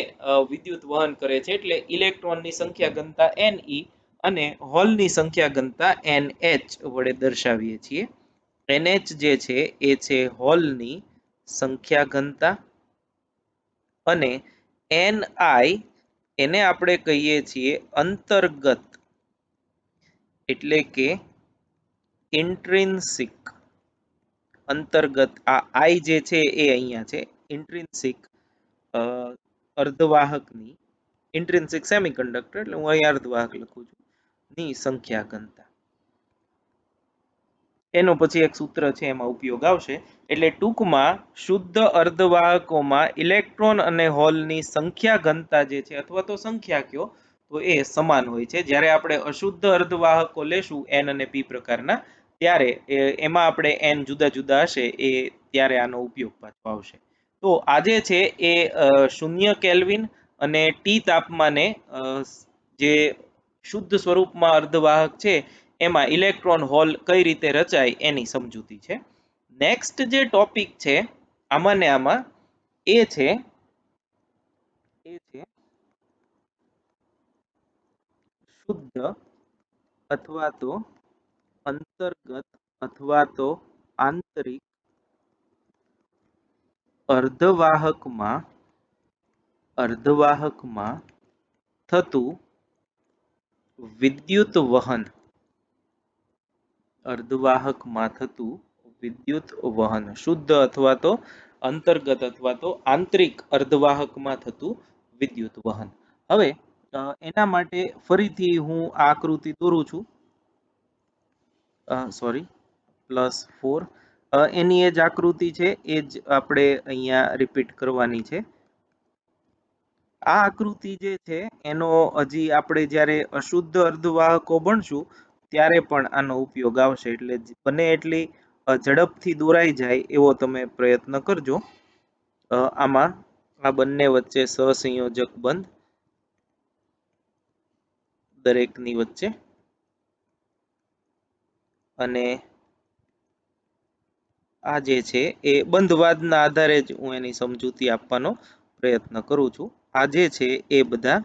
S1: વિદ્યુત વહન કરે છે એટલે ઇલેક્ટ્રોનની સંખ્યા ઘનતા Ne અને હોલની સંખ્યા ઘનતા NH વડે દર્શાવીએ છીએ. NH જે છે એ છે હોલની સંખ્યા ઘનતા અને Ni એને આપણે કહીએ છીએ અંતર્ગત એટલે કે ઇન્ટ્રિન્સિક. અંતર્ગત આ I જે છે એ અહીંયા છે ઇન્ટ્રિન્સિક અર્ધવાહકની, ઇન્ટ્રિન્સિક સેમિકન્ડક્ટર એટલે હું અહીં અર્ધવાહક લખું છું ની સંખ્યા ઘનતા. એનો પછી એક સૂત્ર છે એમાં ઉપયોગ આવશે. એટલે ટૂંકમાં શુદ્ધ અર્ધવાહકોમાં ઇલેક્ટ્રોન અને હોલની સંખ્યા ઘનતા જે છે અથવા તો સંખ્યા કયો તો એ સમાન હોય છે. જ્યારે આપણે અશુદ્ધ અર્ધવાહકો લેશું n અને p પ્રકારના ત્યારે એમાં આપણે n જુદા જુદા હશે એ ત્યારે આનો ઉપયોગ પાછો આવશે. તો આજે છે એ 0 કેલ્વિન અને T તાપમાને જે શુદ્ધ સ્વરૂપમાં અર્ધવાહક છે એમાં ઇલેક્ટ્રોન હોલ કઈ રીતે રચાય એની સમજૂતી છે. નેક્સ્ટ જે ટોપિક છે આમાં ને આમાં એ છે શુદ્ધ અથવા તો અંતર્ગત અથવા તો આંતરિક અર્ધવાહકમાં થતું વિદ્યુત વહન. શુદ્ધ અથવા તો અંતર્ગત અથવા તો આંતરિક અર્ધવાહકમાં થતું વિદ્યુત વહન. હવે એના માટે ફરીથી હું આ આકૃતિ દોરું છું. +4 એની એ જ આકૃતિ છે એ જ આપણે અહીંયા રિપીટ કરવાની છે. આ આકૃતિ જે છે એનો હજી આપણે જ્યારે અશુદ્ધ અર્ધવાહકો ભણશું ત્યારે પણ આનો ઉપયોગ આવશે એટલે બને એટલી ઝડપથી દોરાઈ જાય એવો તમે પ્રયત્ન કરજો. આમાં આ બંને વચ્ચે સહસંયોજક બંધ દરેકની વચ્ચે અને આ જે છે એ બંધવાદના આધારે જ હું એની સમજૂતી આપવાનો પ્રયત્ન કરું છું. આ જે છે એ બધા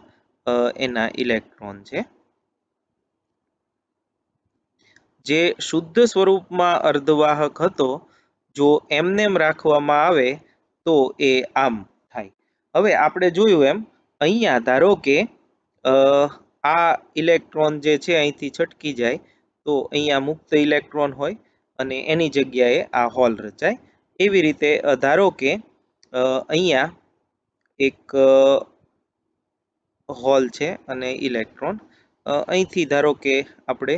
S1: એના ઇલેક્ટ્રોન છે. જે શુદ્ધ સ્વરૂપમાં અર્ધવાહક હતો જો એમનેમ રાખવામાં આવે તો એ આમ થાય. હવે આપણે જોયું એમ અહીંયા ધારો કે આ ઇલેક્ટ્રોન જે છે અહીંથી છટકી જાય તો અહીંયા મુક્ત ઇલેક્ટ્રોન હોય અને એની જગ્યાએ આ હોલ રચાય. એવી રીતે ધારો કે અહીંયા એક હોલ છે અને ઇલેક્ટ્રોન અહીંથી ધારો કે આપણે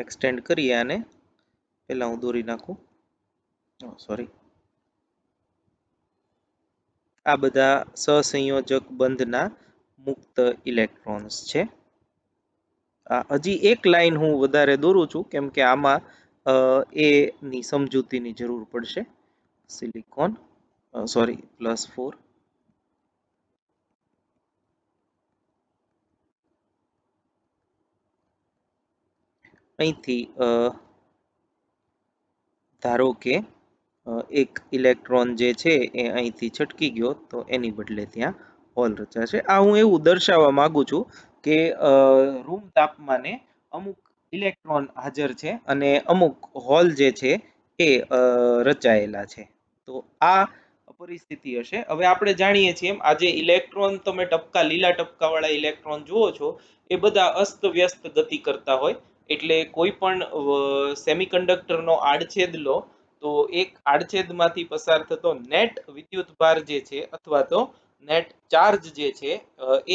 S1: એક્સટેન્ડ કરીએ આને. પહેલા હું દોરી નાખું. આ બધા સહસંયોજક બંધના મુક્ત ઇલેક્ટ્રોન્સ છે. હજી એક લાઈન હું વધારે દોરું છું કેમ કે આમાં એની સમજૂતીની જરૂર પડશે. સિલિકોન +4 અહીંથી ધારો કે એક ઇલેક્ટ્રોન જે છે એ અહીંથી છટકી ગયો તો એની બદલે ત્યાં હોલ રચાશે. આ હું એવું દર્શાવવા માંગુ છું કે રૂમ તાપમાને અમુક ઇલેક્ટ્રોન હાજર છે અને અમુક હોલ જે છે એ રચાયેલા છે. તો આ પરિસ્થિતિ હશે. હવે આપણે જાણીએ છીએ એમ આ જે ઇલેક્ટ્રોન તમે ટપકા લીલા ટપકાવાળા ઇલેક્ટ્રોન જુઓ છો એ બધા અસ્તવ્યસ્ત ગતિ કરતા હોય. એટલે કોઈ પણ સેમિકન્ડક્ટરનો આડછેદ લો તો એક આડછેદમાંથી પસાર થતો નેટ વિદ્યુતભાર જે છે અથવા તો નેટ ચાર્જ જે છે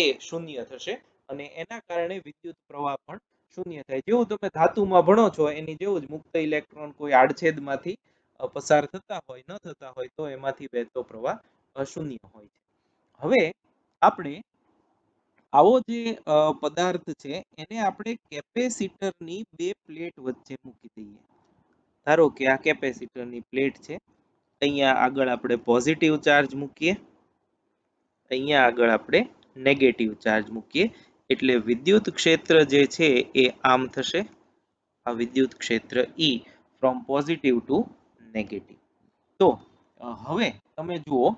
S1: એ શૂન્ય થશે અને એના કારણે વિદ્યુત પ્રવાહ પણ શૂન્ય થાય. જેવું તમે ધાતુમાં ભણો છો એની જેવું જ મુક્ત ઇલેક્ટ્રોન કોઈ આડછેદમાંથી પસાર થતા હોય ન થતા હોય તો એમાંથી વહેતો પ્રવાહ શૂન્ય હોય છે. હવે આપણે આવો જે પદાર્થ છે એને આપણે કેપેસિટરની બે પ્લેટ વચ્ચે મૂકી દઈએ. ધારો કે આ કેપેસિટરની પ્લેટ છે. અહીંયા આગળ આપણે પોઝિટિવ ચાર્જ મૂકીએ, અહીંયા આગળ આપણે નેગેટિવ ચાર્જ મૂકીએ એટલે વિદ્યુત ક્ષેત્ર જે છે એ આમ થશે. આ વિદ્યુત ક્ષેત્ર E from positive to negative. તો હવે તમે જુઓ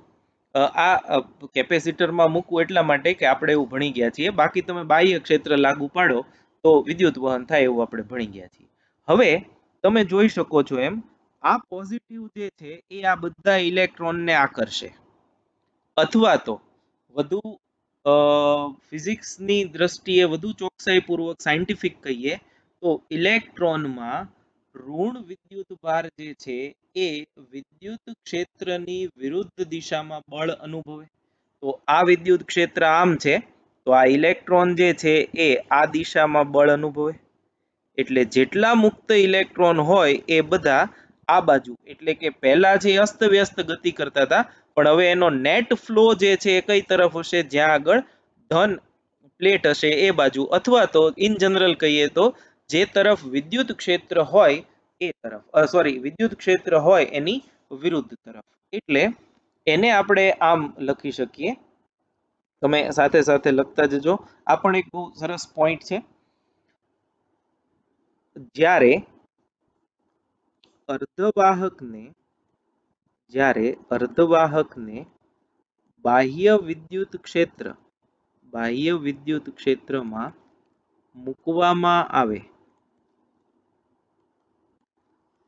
S1: આ કેપેસિટરમાં મૂકવું એટલા માટે કે આપણે એવું ભણી ગયા છીએ. બાકી તમે બાહ્ય ક્ષેત્ર લાગુ પાડો તો વિદ્યુત વહન થાય એવું આપણે ભણી ગયા છીએ. હવે તમે જોઈ શકો છો એમ આ પોઝિટિવ જે છે એ આ બધા ઇલેક્ટ્રોનને આકર્ષે અથવા તો વધુ ફિઝિક્સની દ્રષ્ટિએ વધુ ચોકસાઈપૂર્વક સાયન્ટિફિક કહીએ તો ઇલેક્ટ્રોનમાં ઋણ વિદ્યુતભાર જે છે એ વિદ્યુત ક્ષેત્રની વિરુદ્ધ દિશામાં બળ અનુભવે. તો આ વિદ્યુત ક્ષેત્ર આમ છે તો આ ઇલેક્ટ્રોન જે છે એ આ દિશામાં બળ અનુભવે. એટલે જેટલા મુક્ત ઇલેક્ટ્રોન હોય એ બધા આ બાજુ એટલે કે પહેલા જે અસ્તવ્યસ્ત ગતિ કરતા હતા પણ હવે એનો નેટ ફ્લો જે છે એ કઈ તરફ હશે? જ્યાં આગળ ધન પ્લેટ હશે એ બાજુ, અથવા તો ઇન જનરલ કહીએ તો જે તરફ વિદ્યુત ક્ષેત્ર હોય એ તરફ, સોરી વિદ્યુત ક્ષેત્ર હોય એની વિરુદ્ધ તરફ. એટલે એને આપણે આમ લખી શકીએ. તમે સાથે સાથે લખતા જજો. આ પણ એક બહુ સરસ પોઈન્ટ છે. જ્યારે અર્ધવાહકને બાહ્ય વિદ્યુત ક્ષેત્રમાં મૂકવામાં આવે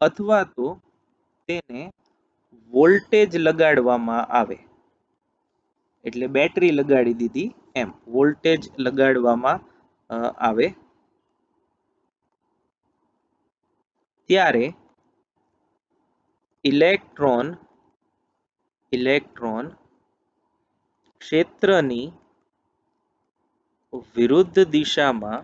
S1: અથવા તો તેને વોલ્ટેજ લગાડવામાં આવે, એટલે બેટરી લગાડી દીધી એમ, વોલ્ટેજ લગાડવામાં આવે ત્યારે ઇલેક્ટ્રોન ક્ષેત્રની વિરુદ્ધ દિશામાં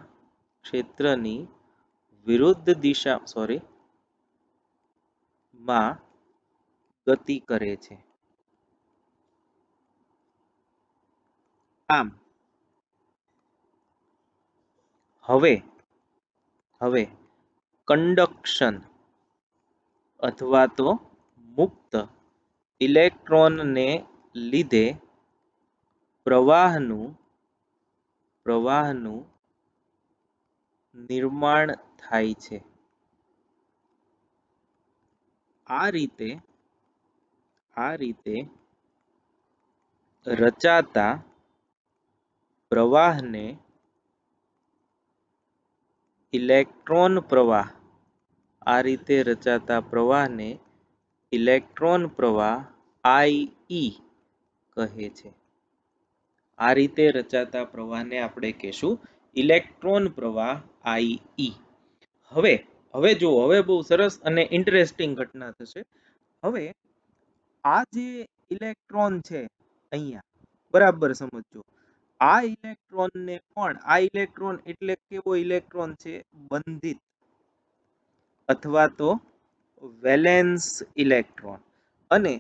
S1: ગતિ કરે છે. આમ હવે કંડક્શન અથવા તો મુક્ત ઇલેક્ટ્રોનને લીધે પ્રવાહનું નિર્માણ થાય છે. આ રીતે રચાતા પ્રવાહને ઇલેક્ટ્રોન પ્રવાહ IE કહે છે. આ રીતે રચાતા પ્રવાહને આપણે કહેશું ઇલેક્ટ્રોન પ્રવાહ IE. હવે જુઓ, હવે બહુ સરસ અને ઇન્ટરેસ્ટિંગ ઘટના થશે. હવે આ જે ઇલેક્ટ્રોન છે અહીંયા બરાબર સમજો. આ ઇલેક્ટ્રોન એટલે કેવો ઇલેક્ટ્રોન છે? બંધિત અથવા તો વેલેન્સ ઇલેક્ટ્રોન. અને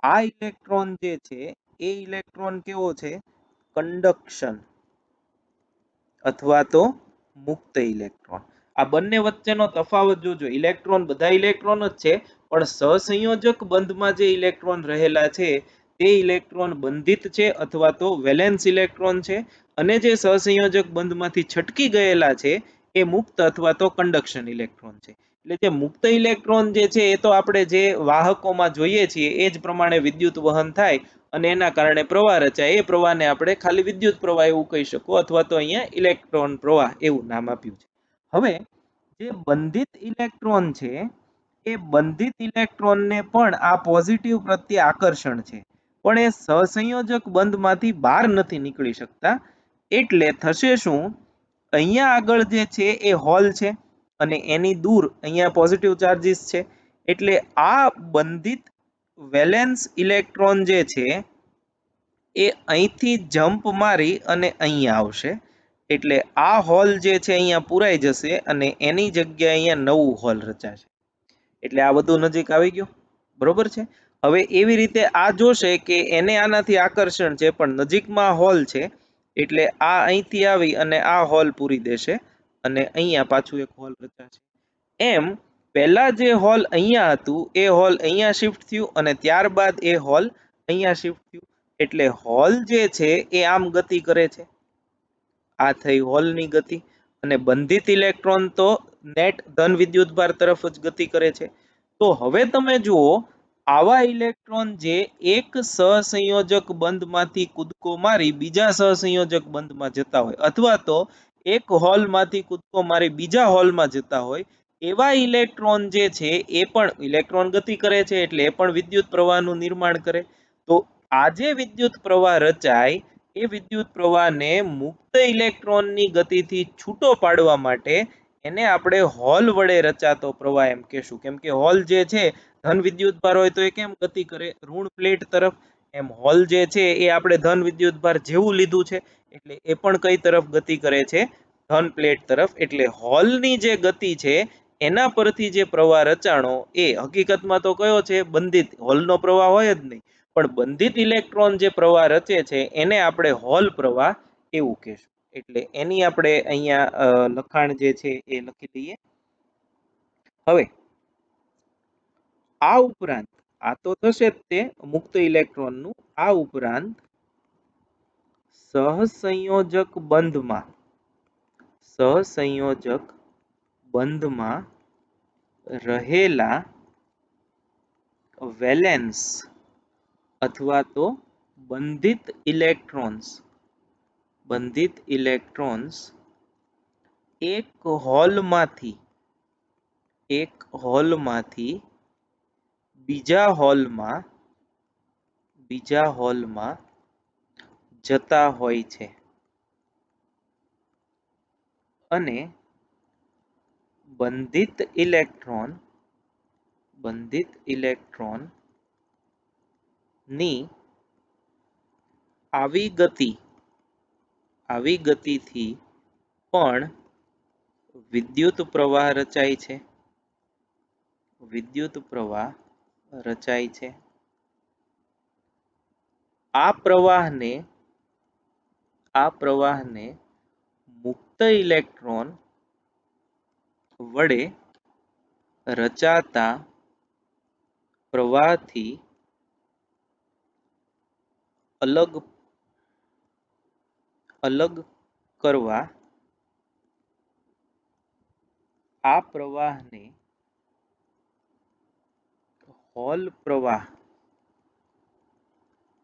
S1: આ ઇલેક્ટ્રોન જે છે એ ઇલેક્ટ્રોન કેવો છે? કંડક્શન અથવા તો મુક્ત ઇલેક્ટ્રોન. આ બંને વચ્ચેનો તફાવત જોજો. ઇલેક્ટ્રોન બધા ઇલેક્ટ્રોન જ છે પણ સહસંયોજક બંધમાં જે ઇલેક્ટ્રોન રહેલા છે તે ઇલેક્ટ્રોન બંધિત છે અથવા તો વેલેન્સ ઇલેક્ટ્રોન છે, અને જે સહસંયોજક બંધમાંથી છટકી ગયેલા છે એ મુક્ત અથવા તો કંડક્શન ઇલેક્ટ્રોન છે. એટલે જે મુક્ત ઇલેક્ટ્રોન જે છે એ તો આપણે જે વાહકોમાં જોઈએ છીએ એ જ પ્રમાણે વિદ્યુત વહન થાય અને એના કારણે પ્રવાહ રચાય. એ પ્રવાહને આપણે ખાલી વિદ્યુત પ્રવાહ એવું કહી શકો અથવા તો અહીંયા ઇલેક્ટ્રોન પ્રવાહ એવું નામ આપ્યું છે. હવે જે બંધિત ઇલેક્ટ્રોન છે એ બંધિત ઇલેક્ટ્રોનને પણ આ પોઝિટિવ પ્રત્યે આકર્ષણ છે. પણ એ સહસંયોજક બંધમાંથી બહાર નથી નીકળી શકતા. એટલે થશે શું, અહીંયા આગળ જે છે એ હોલ છે અને એની દૂર અહીંયા પોઝિટિવ ચાર્જીસ છે, એટલે આ બંધિત વેલેન્સ ઇલેક્ટ્રોન જે છે એ અહીંથી જમ્પ મારી અને અહીંયા આવશે, એટલે આ હોલ જે છે અહીંયા પૂરાઈ જશે અને એની જગ્યાએ અહીંયા નવું હોલ રચાશે. એટલે આ બધું નજીક આવી ગયું, બરોબર છે. હવે એવી રીતે આ જોશે કે એને આનાથી આકર્ષણ છે પણ નજીકમાં હોલ છે, એટલે આ અહીંથી આવી અને આ હોલ પૂરી દેશે અને અહીંયા પાછું એક હોલ રચાશે. એમ પહેલા જે હોલ અહીંયા હતું એ હોલ અહીંયા શિફ્ટ થયું અને ત્યારબાદ એ હોલ અહીંયા શિફ્ટ થયું, એટલે હોલ જે છે એ આમ ગતિ કરે છે. આ થઈ હોલની ગતિ. અને બંધિત ઇલેક્ટ્રોન તો નેટ ધન વિદ્યુતભાર તરફ જ ગતિ કરે છે. તો હવે તમે જુઓ, આવા ઇલેક્ટ્રોન જે એક સહસંયોજક બંધમાંથી કૂદકો મારી બીજા સહસંયોજક બંધમાં જતા હોય, અથવા તો એક હોલમાંથી કૂદકો મારી બીજા હોલમાં જતા હોય, એવા ઇલેક્ટ્રોન જે છે એ પણ ઇલેક્ટ્રોન ગતિ કરે છે, એટલે એ પણ વિદ્યુત પ્રવાહનું નિર્માણ કરે. તો આ જે વિદ્યુત પ્રવાહ રચાય એ વિદ્યુત પ્રવાહને મુક્ત ઇલેક્ટ્રોનની ગતિથી છૂટો પાડવા માટે એને આપણે હોલ વડે રચાતો પ્રવાહ એમ કહેશું. કેમ કે હોલ જે છે ધન વિદ્યુતભાર હોય તો એ કેમ ગતિ કરે, ઋણ પ્લેટ તરફ. એમ હોલ જે છે એ આપણે ધન વિદ્યુતભાર જેવું લીધું છે, એટલે એ પણ કઈ તરફ ગતિ કરે છે, ધન પ્લેટ તરફ. એટલે હોલની જે ગતિ છે એના પરથી જે પ્રવાહ રચાણો એ હકીકતમાં તો કયો છે, બંધિત. હોલનો પ્રવાહ હોય જ નહીં, પણ બંધિત ઇલેક્ટ્રોન જે પ્રવાહ રચે છે એને આપણે હોલ પ્રવાહ એવું કહેશું. એટલે એની આપણે અહીંયા લખાણ જે છે એ લખી દઈએ. હવે આ ઉપરાંત આ તો થશે જ તે મુક્ત ઇલેક્ટ્રોનનું, આ ઉપરાંત સહસંયોજક બંધમાં રહેલા વેલેન્સ અથવા તો બંધિત ઇલેક્ટ્રોન્સ એક હોલમાંથી બીજા હોલમાં જતા હોય છે અને બંધિત ઇલેક્ટ્રોન ની આવી ગતિથી પણ વિદ્યુત પ્રવાહ રચાય છે. આ પ્રવાહને મુક્ત ઇલેક્ટ્રોન વડે રચાતા પ્રવાહથી અલગ કરવા આ પ્રવાહને હોલ પ્રવાહ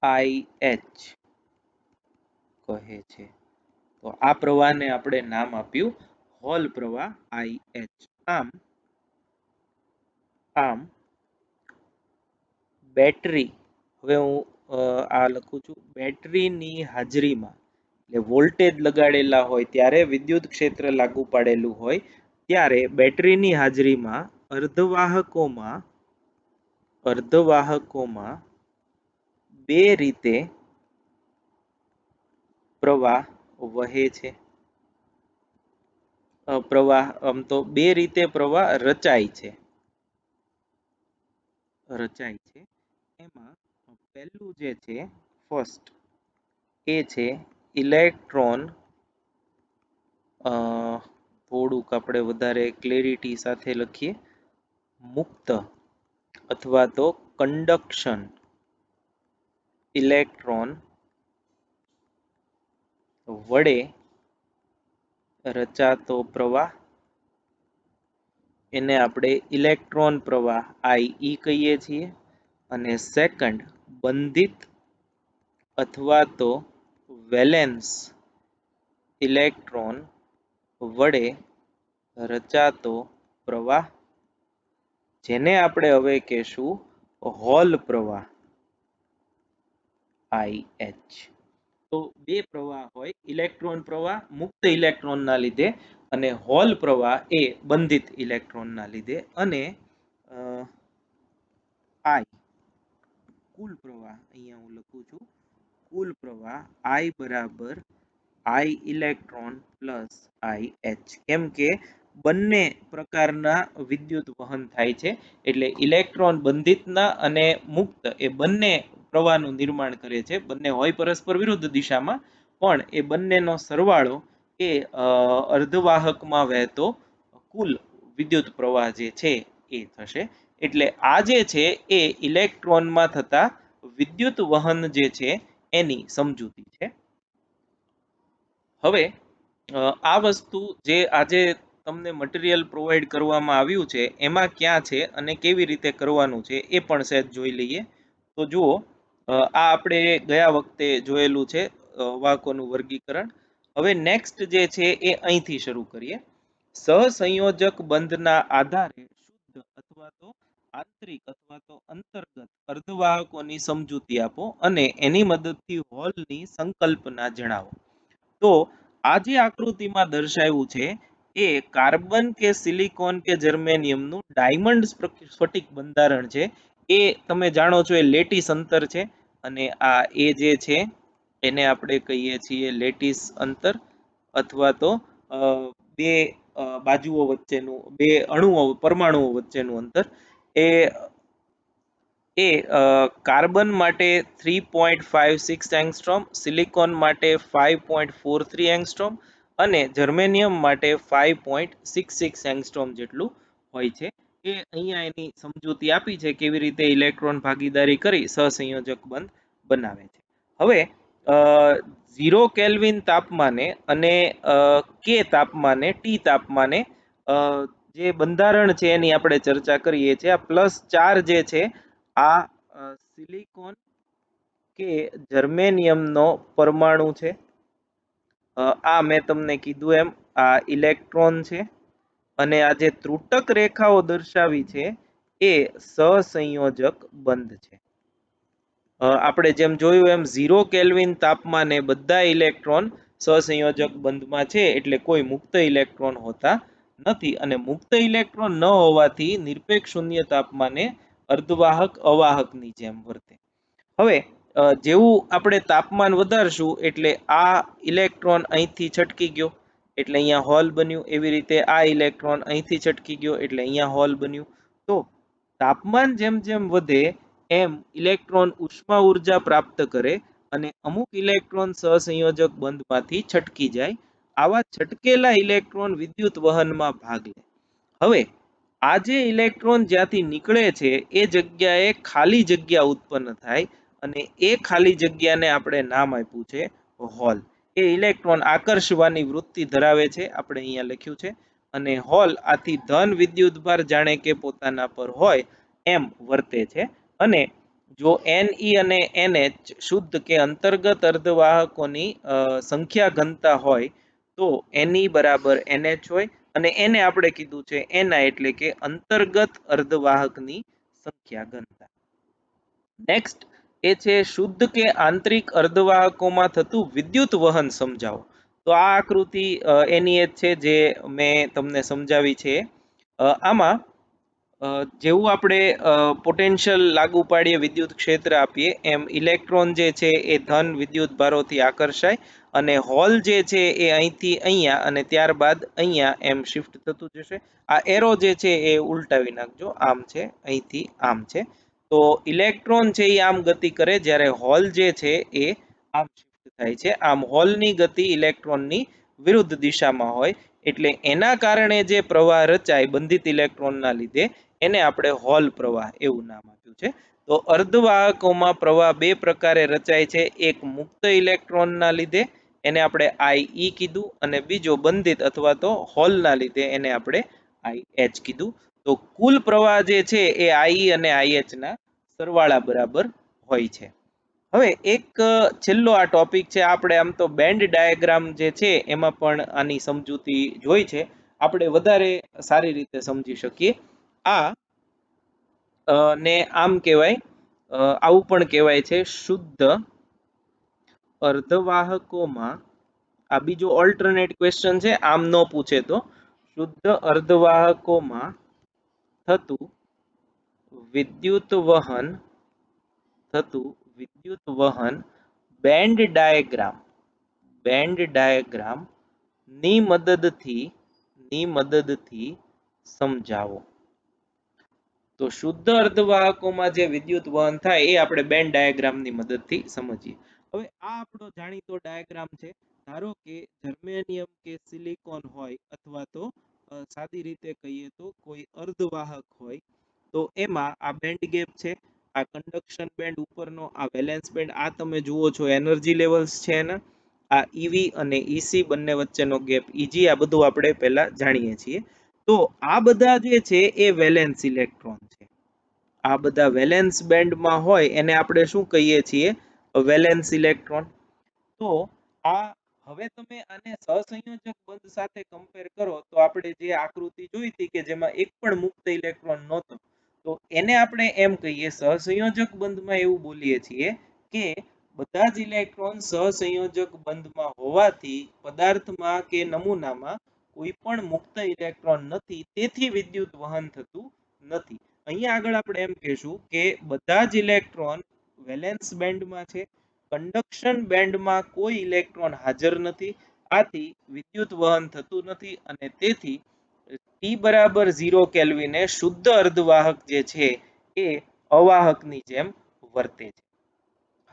S1: IH કહે છે. તો આ પ્રવાહને આપણે નામ આપ્યું હોલ પ્રવાહ IH. આમ બેટરી, હવે હું આ લખું છું, બેટરીની હાજરીમાં, એટલે વોલ્ટેજ લગાડેલા હોય ત્યારે વિદ્યુત ક્ષેત્ર લાગુ પાડેલું હોય ત્યારે બેટરીની હાજરીમાં અર્ધવાહકોમાં બે રીતે પ્રવાહ વહે છે. બે રીતે પ્રવાહ રચાય છે. એમાં પહેલું જે છે, ફર્સ્ટ, એ છે ઇલેક્ટ્રોન, થોડુંક આપણે વધારે ક્લેરિટી સાથે લખીએ, મુક્ત અથવા તો કંડક્શન ઇલેક્ટ્રોન વડે રચાતો પ્રવાહ, એને આપણે ઇલેક્ટ્રોન પ્રવાહ IE કહીએ છીએ. અને સેકન્ડ, બંધિત અથવા તો વેલેન્સ ઇલેક્ટ્રોન વડે રચાતો પ્રવાહ, જેને આપણે હવે કહેશું હોલ પ્રવાહ. IH. તો બે પ્રવાહ હોય, ઇલેક્ટ્રોન પ્રવાહ મુક્ત ઇલેક્ટ્રોનના લીધે અને હોલ પ્રવાહ એ બંધિત ઇલેક્ટ્રોનના લીધે, અને I કુલ પ્રવાહ અહીંયા હું લખું છું, કુલ પ્રવાહ I બરાબર I ઇલેક્ટ્રોન પ્લસ IH, કેમ કે બંને પ્રકારના વિદ્યુત વહન થાય છે, એટલે ઇલેક્ટ્રોન બંધિતના અને મુક્ત એ બંને પ્રવાહનું નિર્માણ કરે છે. બંને હોય પરસ્પર વિરુદ્ધ દિશામાં, પણ એ બંનેનો સરવાળો એ અર્ધવાહકમાં વહેતો કુલ વિદ્યુત પ્રવાહ જે છે એ થશે. એટલે આ જે છે એ ઇલેક્ટ્રોનમાં થતા વિદ્યુત વહન જે છે એની સમજૂતી છે. હવે આ વસ્તુ જે આજે તમને મટીરિયલ પ્રોવાઈડ કરવામાં આવ્યું છે એમાં ક્યાં છે અને કેવી રીતે કરવાનું છે એ પણ સહેજ જોઈ લઈએ. તો જુઓ, આ આપણે ગયા વખતે જોયેલું છે વાહકોનું વર્ગીકરણ. હવે નેક્સ્ટ જે છે એ અહીંથી શરૂ કરીએ. સહસંયોજક બંધના આધારે શુદ્ધ અથવા તો આંતરિક અથવા તો અંતર્ગત અર્ધવાહકોની સમજૂતી આપો અને એની મદદથી હોલની સંકલ્પના જણાવો. તો આ જે આકૃતિમાં દર્શાવ્યું છે એ કાર્બન કે સિલિકોન કે જર્મેનિયમનું ડાયમંડ સ્ફટિક બંધારણ છે. એ તમે જાણો છો એ લેટિસ અંતર છે, અને આ એ જે છે એને આપણે કહીએ છીએ લેટિસ અંતર, અથવા તો બે બાજુઓ વચ્ચેનું, બે અણુઓ પરમાણુઓ વચ્ચેનું અંતર. એ કાર્બન માટે 3.56 એંગસ્ટ્રોમ, સિલિકોન માટે 5.43 એંગસ્ટ્રોમ અને જર્મેનિયમ માટે 5.66 એંગસ્ટ્રોમ જેટલું હોય છે. એ અહીંયા એની સમજૂતી આપી છે કેવી રીતે ઇલેક્ટ્રોન ભાગીદારી કરી સહસંયોજક બંધ બનાવે છે. હવે 0 કેલ્વિન તાપમાને અને કે તાપમાને, ટી તાપમાને જે બંધારણ છે એની આપણે ચર્ચા કરીએ છીએ. આ +4 જે છે આ સિલિકોન કે જર્મેનિયમનો પરમાણુ છે. આ મેં તમને કીધું એમ આ ઇલેક્ટ્રોન છે, અને આ જે ત્રુટક રેખાઓ દર્શાવી છે એ સહસંયોજક બંધ છે. આપણે જેમ જોયું એમ 0 કેલ્વિન તાપમાને બધા ઇલેક્ટ્રોન સહસંયોજક બંધમાં છે, એટલે કોઈ મુક્ત ઇલેક્ટ્રોન હોતા નથી, અને મુક્ત ઇલેક્ટ્રોન ન હોવાથી નિરપેક્ષ શૂન્ય તાપમાને અર્ધવાહક અવાહકની જેમ વર્તે. હવે જેવું આપણે તાપમાન વધારશું એટલે આ ઇલેક્ટ્રોન અહીંથી છટકી ગયો એટલે અહીંયા હોલ બન્યું, એવી રીતે આ ઇલેક્ટ્રોન અહીંથી છટકી ગયો એટલે અહીંયા હોલ બન્યું. તો તાપમાન જેમ જેમ વધે એમ ઇલેક્ટ્રોન ઉષ્મા ઉર્જા પ્રાપ્ત કરે અને અમુક ઇલેક્ટ્રોન સહસંયોજક બંધમાંથી છટકી જાય. આવા છટકેલા ઇલેક્ટ્રોન વિદ્યુત વહનમાં ભાગ લે. હવે આ જે ઇલેક્ટ્રોન જ્યાંથી નીકળે છે એ જગ્યાએ ખાલી જગ્યા ઉત્પન્ન થાય, અને એ ખાલી જગ્યાને આપણે નામ આપ્યું છે હોલ. એ ઇલેક્ટ્રોન આકર્ષવાની વૃત્તિ ધરાવે છે, આપણે અહીંયા લખ્યું છે, અને હોલ આથી ધન વિદ્યુતભાર જાણે કે પોતાના પર હોય એમ વર્તે છે. અને જો Ne અને NH શુદ્ધ કે અંતર્ગત અર્ધવાહકોની સંખ્યા ઘનતા હોય તો Ne બરાબર NH હોય, અને એને આપણે કીધું છે Ni, એટલે કે અંતર્ગત અર્ધવાહકની સંખ્યા ઘનતા. નેક્સ્ટ એ છે શુદ્ધ કે આંતરિક અર્ધવાહકોમાં થતું વિદ્યુત વહન સમજાવો. તો આ આકૃતિ એની જ છે જે મેં તમને સમજાવી છે. આમાં જેવું આપણે પોટેન્શિયલ લાગુ પાડીએ, વિદ્યુત ક્ષેત્ર આપીએ, એમ ઇલેક્ટ્રોન જે છે એ ધન વિદ્યુત ભારોથી આકર્ષાય, અને હોલ જે છે એ અહીંથી અહીંયા અને ત્યારબાદ અહીંયા એમ શિફ્ટ થતું જશે. આ એરો જે છે એ ઉલટાવી નાખજો, આમ છે, અહીંથી આમ છે. તો ઇલેક્ટ્રોન છે એ આમ ગતિ કરે, જ્યારે હોલ જે છે એ આમ શિફ્ટ થાય છે. આમ હોલની ગતિ ઇલેક્ટ્રોનની વિરુદ્ધ દિશામાં હોય, એટલે એના કારણે જે પ્રવાહ રચાય બંધિત ઇલેક્ટ્રોનના લીધે એને આપણે હોલ પ્રવાહ એવું નામ આપ્યું છે. તો અર્ધવાહકોમાં પ્રવાહ બે પ્રકારે રચાય છે. એક મુક્ત ઇલેક્ટ્રોનના લીધે, એને આપણે IE કીધું, અને બીજો બંધિત અથવા તો હોલના લીધે એને આપણે IH કીધું. તો કુલ પ્રવાહ જે છે એ IE અને IH ના સરવાળા બરાબર હોય છે. હવે એક છેલ્લો આ ટોપિક છે. આપણે આમ તો બેન્ડ ડાયાગ્રામ જે છે એમાં પણ આની સમજૂતી જોઈ છે, આપણે વધારે સારી રીતે સમજી શકીએ. આ ને આમ કહેવાય, આવું પણ કહેવાય છે શુદ્ધ અર્ધવાહકોમાં આ બીજો ઓલ્ટરનેટ ક્વેશ્ચન છે, આમ ન પૂછે તો શુદ્ધ અર્ધવાહકોમાં થતું વિદ્યુત વહન બેન્ડ ડાયાગ્રામ ની મદદથી સમજાવો. તો શુદ્ધ અર્ધવાહકોમાં જે વિદ્યુત વહન થાય એ આપણે બેન્ડ ડાયાગ્રામની મદદથી સમજીએ. હવે આ આપણો જાણીતો ડાયાગ્રામ છે. ધારો કે જર્મેનિયમ કે સિલિકોન હોય અથવા તો સાદી રીતે કહીએ તો કોઈ અર્ધવાહક હોય, તો એમાં આ બેન્ડ ગેપ છે, આ કંડક્શન બેન્ડ ઉપરનો, આ વેલેન્સ બેન્ડ, આ તમે જુઓ છો એનર્જી લેવલ્સ છે એના, આ ઈવી અને ઈસી બંને વચ્ચેનો ગેપ ઈજી, આ બધું આપણે પહેલા જાણીએ છીએ. તો આ બધા જે છે એ વેલેન્સ ઇલેક્ટ્રોન છે. આ બધા વેલેન્સ બેન્ડમાં હોય એને આપણે શું કહીએ છીએ? Valence electron. તો આ હવે તમે આને સહસંયોજક બંધ સાથે કમ્પેર કરો તો આપણે જે આકૃતિ જોઈ હતી કે જેમાં એક પણ મુક્ત ઇલેક્ટ્રોન નહોતો, તો એને આપણે એમ કહીએ સહસંયોજક બંધમાં એવું બોલીએ છીએ કે બધા જ ઇલેક્ટ્રોન સહસંયોજક બંધમાં હોવાથી પદાર્થમાં કે નમૂનામાં કોઈ પણ મુક્ત ઇલેક્ટ્રોન નથી, તેથી વિદ્યુત વહન થતું નથી. અહીંયા આગળ આપણે એમ કહેશું કે બધા જ ઇલેક્ટ્રોન વેલેન્સ બેન્ડમાં છે, કંડક્શન બેન્ડમાં કોઈ ઇલેક્ટ્રોન હાજર નથી, આથી વિદ્યુત વહન થતું નથી અને તેથી T બરાબર 0 કેલ્વિને શુદ્ધ અર્ધવાહક જે છે એ અવાહકની જેમ વર્તે છે.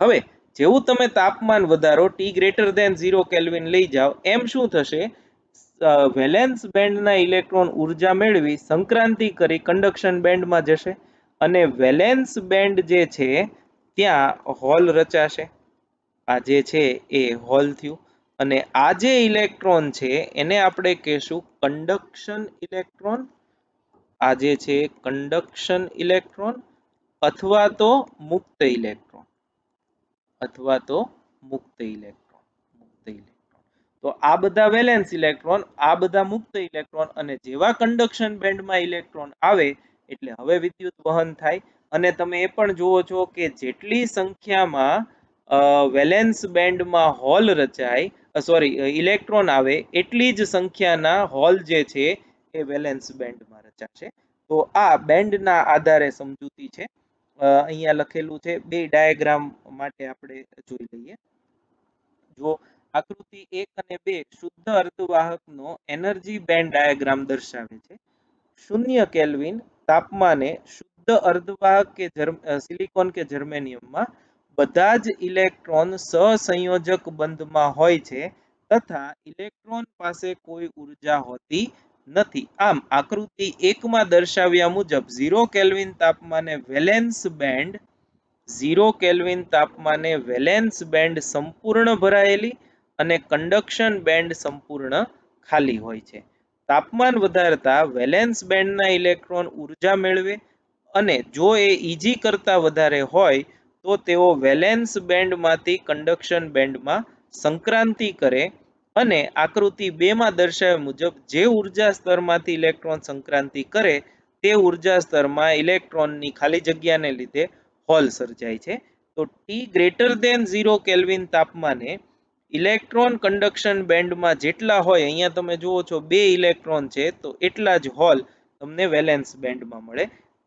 S1: હવે જેવું તમે તાપમાન વધારો T ગ્રેટર ધેન 0 કેલ્વિન લઈ જાઓ, એમ શું થશે? વેલેન્સ બેન્ડના ઇલેક્ટ્રોન ઉર્જા મેળવી સંક્રાંતિ કરી કંડક્શન બેન્ડમાં જશે અને વેલેન્સ બેન્ડ જે છે ત્યાં હોલ રચાશે. આ જે છે એ હોલ થયું અને આ જે ઇલેક્ટ્રોન છે એને આપણે કહેશું કંડક્શન ઇલેક્ટ્રોન. આ જે છે કંડક્શન ઇલેક્ટ્રોન અથવા તો મુક્ત ઇલેક્ટ્રોન. તો આ બધા વેલેન્સ ઇલેક્ટ્રોન, આ બધા મુક્ત ઇલેક્ટ્રોન, અને જેવા કંડક્શન બેન્ડમાં ઇલેક્ટ્રોન આવે એટલે હવે વિદ્યુત વહન થાય. અને તમે એ પણ જુઓ છો કે જેટલી સંખ્યામાં વેલેન્સ બેન્ડમાં હોલ ઇલેક્ટ્રોન આવે એટલી જ સંખ્યાના હોલ જે છે એ વેલેન્સ બેન્ડમાં રચાશે. તો આ બેન્ડના આધારે સમજૂતી છે. અહીંયા લખેલું છે, બે ડાયાગ્રામ માટે આપણે જોઈ લઈએ. જો આકૃતિ 1 અને 2 શુદ્ધ અર્ધવાહકનો એનર્જી બેન્ડ ડાયાગ્રામ દર્શાવે છે. 0 કેલ્વિન તાપમાને શુદ્ધ અર્ધવાહક કે સિલિકોન કે જર્મેનિયમમાં બધા જ ઇલેક્ટ્રોન સહસંયોજક બંધમાં હોય છે તથા ઇલેક્ટ્રોન પાસે કોઈ ઉર્જા હોતી નથી. આમ આકૃતિ 1 માં દર્શાવ્યા મુજબ 0 કેલ્વિન તાપમાને વેલેન્સ બેન્ડ સંપૂર્ણ ભરાયેલી અને કંડક્શન બેન્ડ સંપૂર્ણ ખાલી હોય છે. તાપમાન વધારતા વેલેન્સ બેન્ડના ઇલેક્ટ્રોન ઉર્જા મેળવે અને જો એ ઈજી કરતા વધારે હોય તો તેઓ વેલેન્સ બેન્ડમાંથી કંડક્શન બેન્ડમાં સંક્રાંતિ કરે અને આકૃતિ 2 માં દર્શાવ્યા મુજબ જે ઉર્જા સ્તરમાંથી ઇલેક્ટ્રોન સંક્રાંતિ કરે તે ઉર્જા સ્તરમાં ઇલેક્ટ્રોનની ખાલી જગ્યાને લીધે હોલ સર્જાય છે. તો T ગ્રેટર ધેન 0 કેલ્વિન તાપમાને ઇલેક્ટ્રોન કંડક્શન બેન્ડમાં જેટલા હોય, અહીંયા તમે જુઓ છો 2 ઇલેક્ટ્રોન છે તો એટલા જ હોલ તમને વેલેન્સ બેન્ડમાં મળે.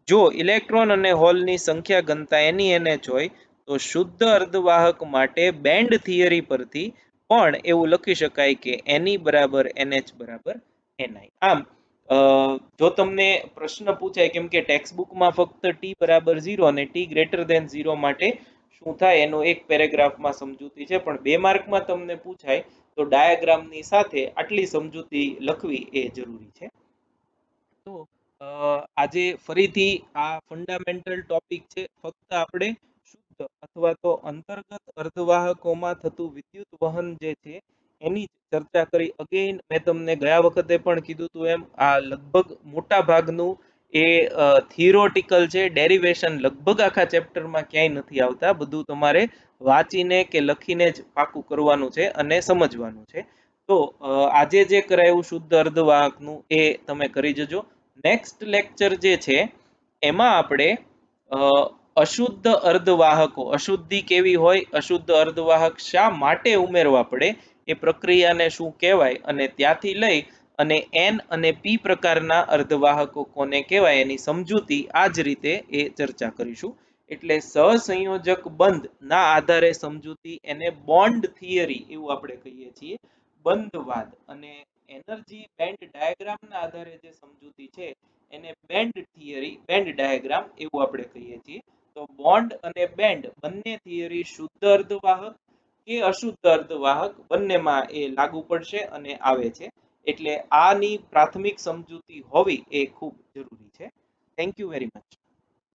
S1: જો ઇલેક્ટ્રોન અને હોલની સંખ્યા ઘનતા એની NH હોય તો શુદ્ધ અર્ધવાહક માટે બેન્ડ થિયરી પરથી પણ એવું લખી શકાય કે Ne બરાબર NH બરાબર Ni. આમ જો તમને પ્રશ્ન પૂછાય, કેમ કે ટેક્સ્ટ બુકમાં ફક્ત T બરાબર 0 અને T ગ્રેટર ધેન 0 માટે શું થાય એનો એક પેરેગ્રાફમાં સમજૂતી છે, પણ 2 માર્કમાં તમને પૂછાય તો ડાયાગ્રામની સાથે આટલી સમજૂતી લખવી એ જરૂરી છે. તો આજે ફરીથી આ ફંડામેન્ટલ ટોપિક છે. ફક્ત આપણે શુદ્ધ અથવા તો અંતર્ગત અર્ધવાહકોમાં થતું વિદ્યુત વહન જે છે એની ચર્ચા કરી. અગેન મેં તમને ગયા વખતે પણ કીધું હતું એમ, આ લગભગ મોટા ભાગનું એ થિયોરિટિકલ છે. ડેરિવેશન લગભગ આખા ચેપ્ટરમાં ક્યાંય નથી આવતા, બધું તમારે વાંચીને કે લખીને જ પાકું કરવાનું છે અને સમજવાનું છે. તો આજે જે કરાયું શુદ્ધ અર્ધવાહકનું એ તમે કરી જજો. નેક્સ્ટ લેક્ચર જે છે એમાં આપણે અશુદ્ધ અર્ધવાહકો, અશુદ્ધિ કેવી હોય, અશુદ્ધ અર્ધવાહક શા માટે ઉમેરવા પડે, એ પ્રક્રિયાને શું કહેવાય, અને ત્યાંથી લઈ અને એન અને પી પ્રકારના અર્ધવાહકો કોને કહેવાય એની સમજૂતી આ જ રીતે એ ચર્ચા કરીશું. એટલે સહસંયોજક બંધ ના આધારે સમજૂતી એને બોન્ડ થિયરી એવું આપણે કહીએ છીએ, બંધવાદ. અને એનર્જી બેન્ડ ડાયાગ્રામ ના આધારે જે સમજૂતી છે એને બેન્ડ થિયરી, બેન્ડ ડાયાગ્રામ એવું આપણે કહીએ છીએ. તો બોન્ડ અને બેન્ડ બંને થિયરી શુદ્ધ અર્ધવાહક કે અશુદ્ધ અર્ધવાહક બંનેમાં એ લાગુ પડશે અને આવે છે. એટલે આની પ્રાથમિક સમજૂતી હોવી એ ખૂબ જરૂરી છે. Thank you very much.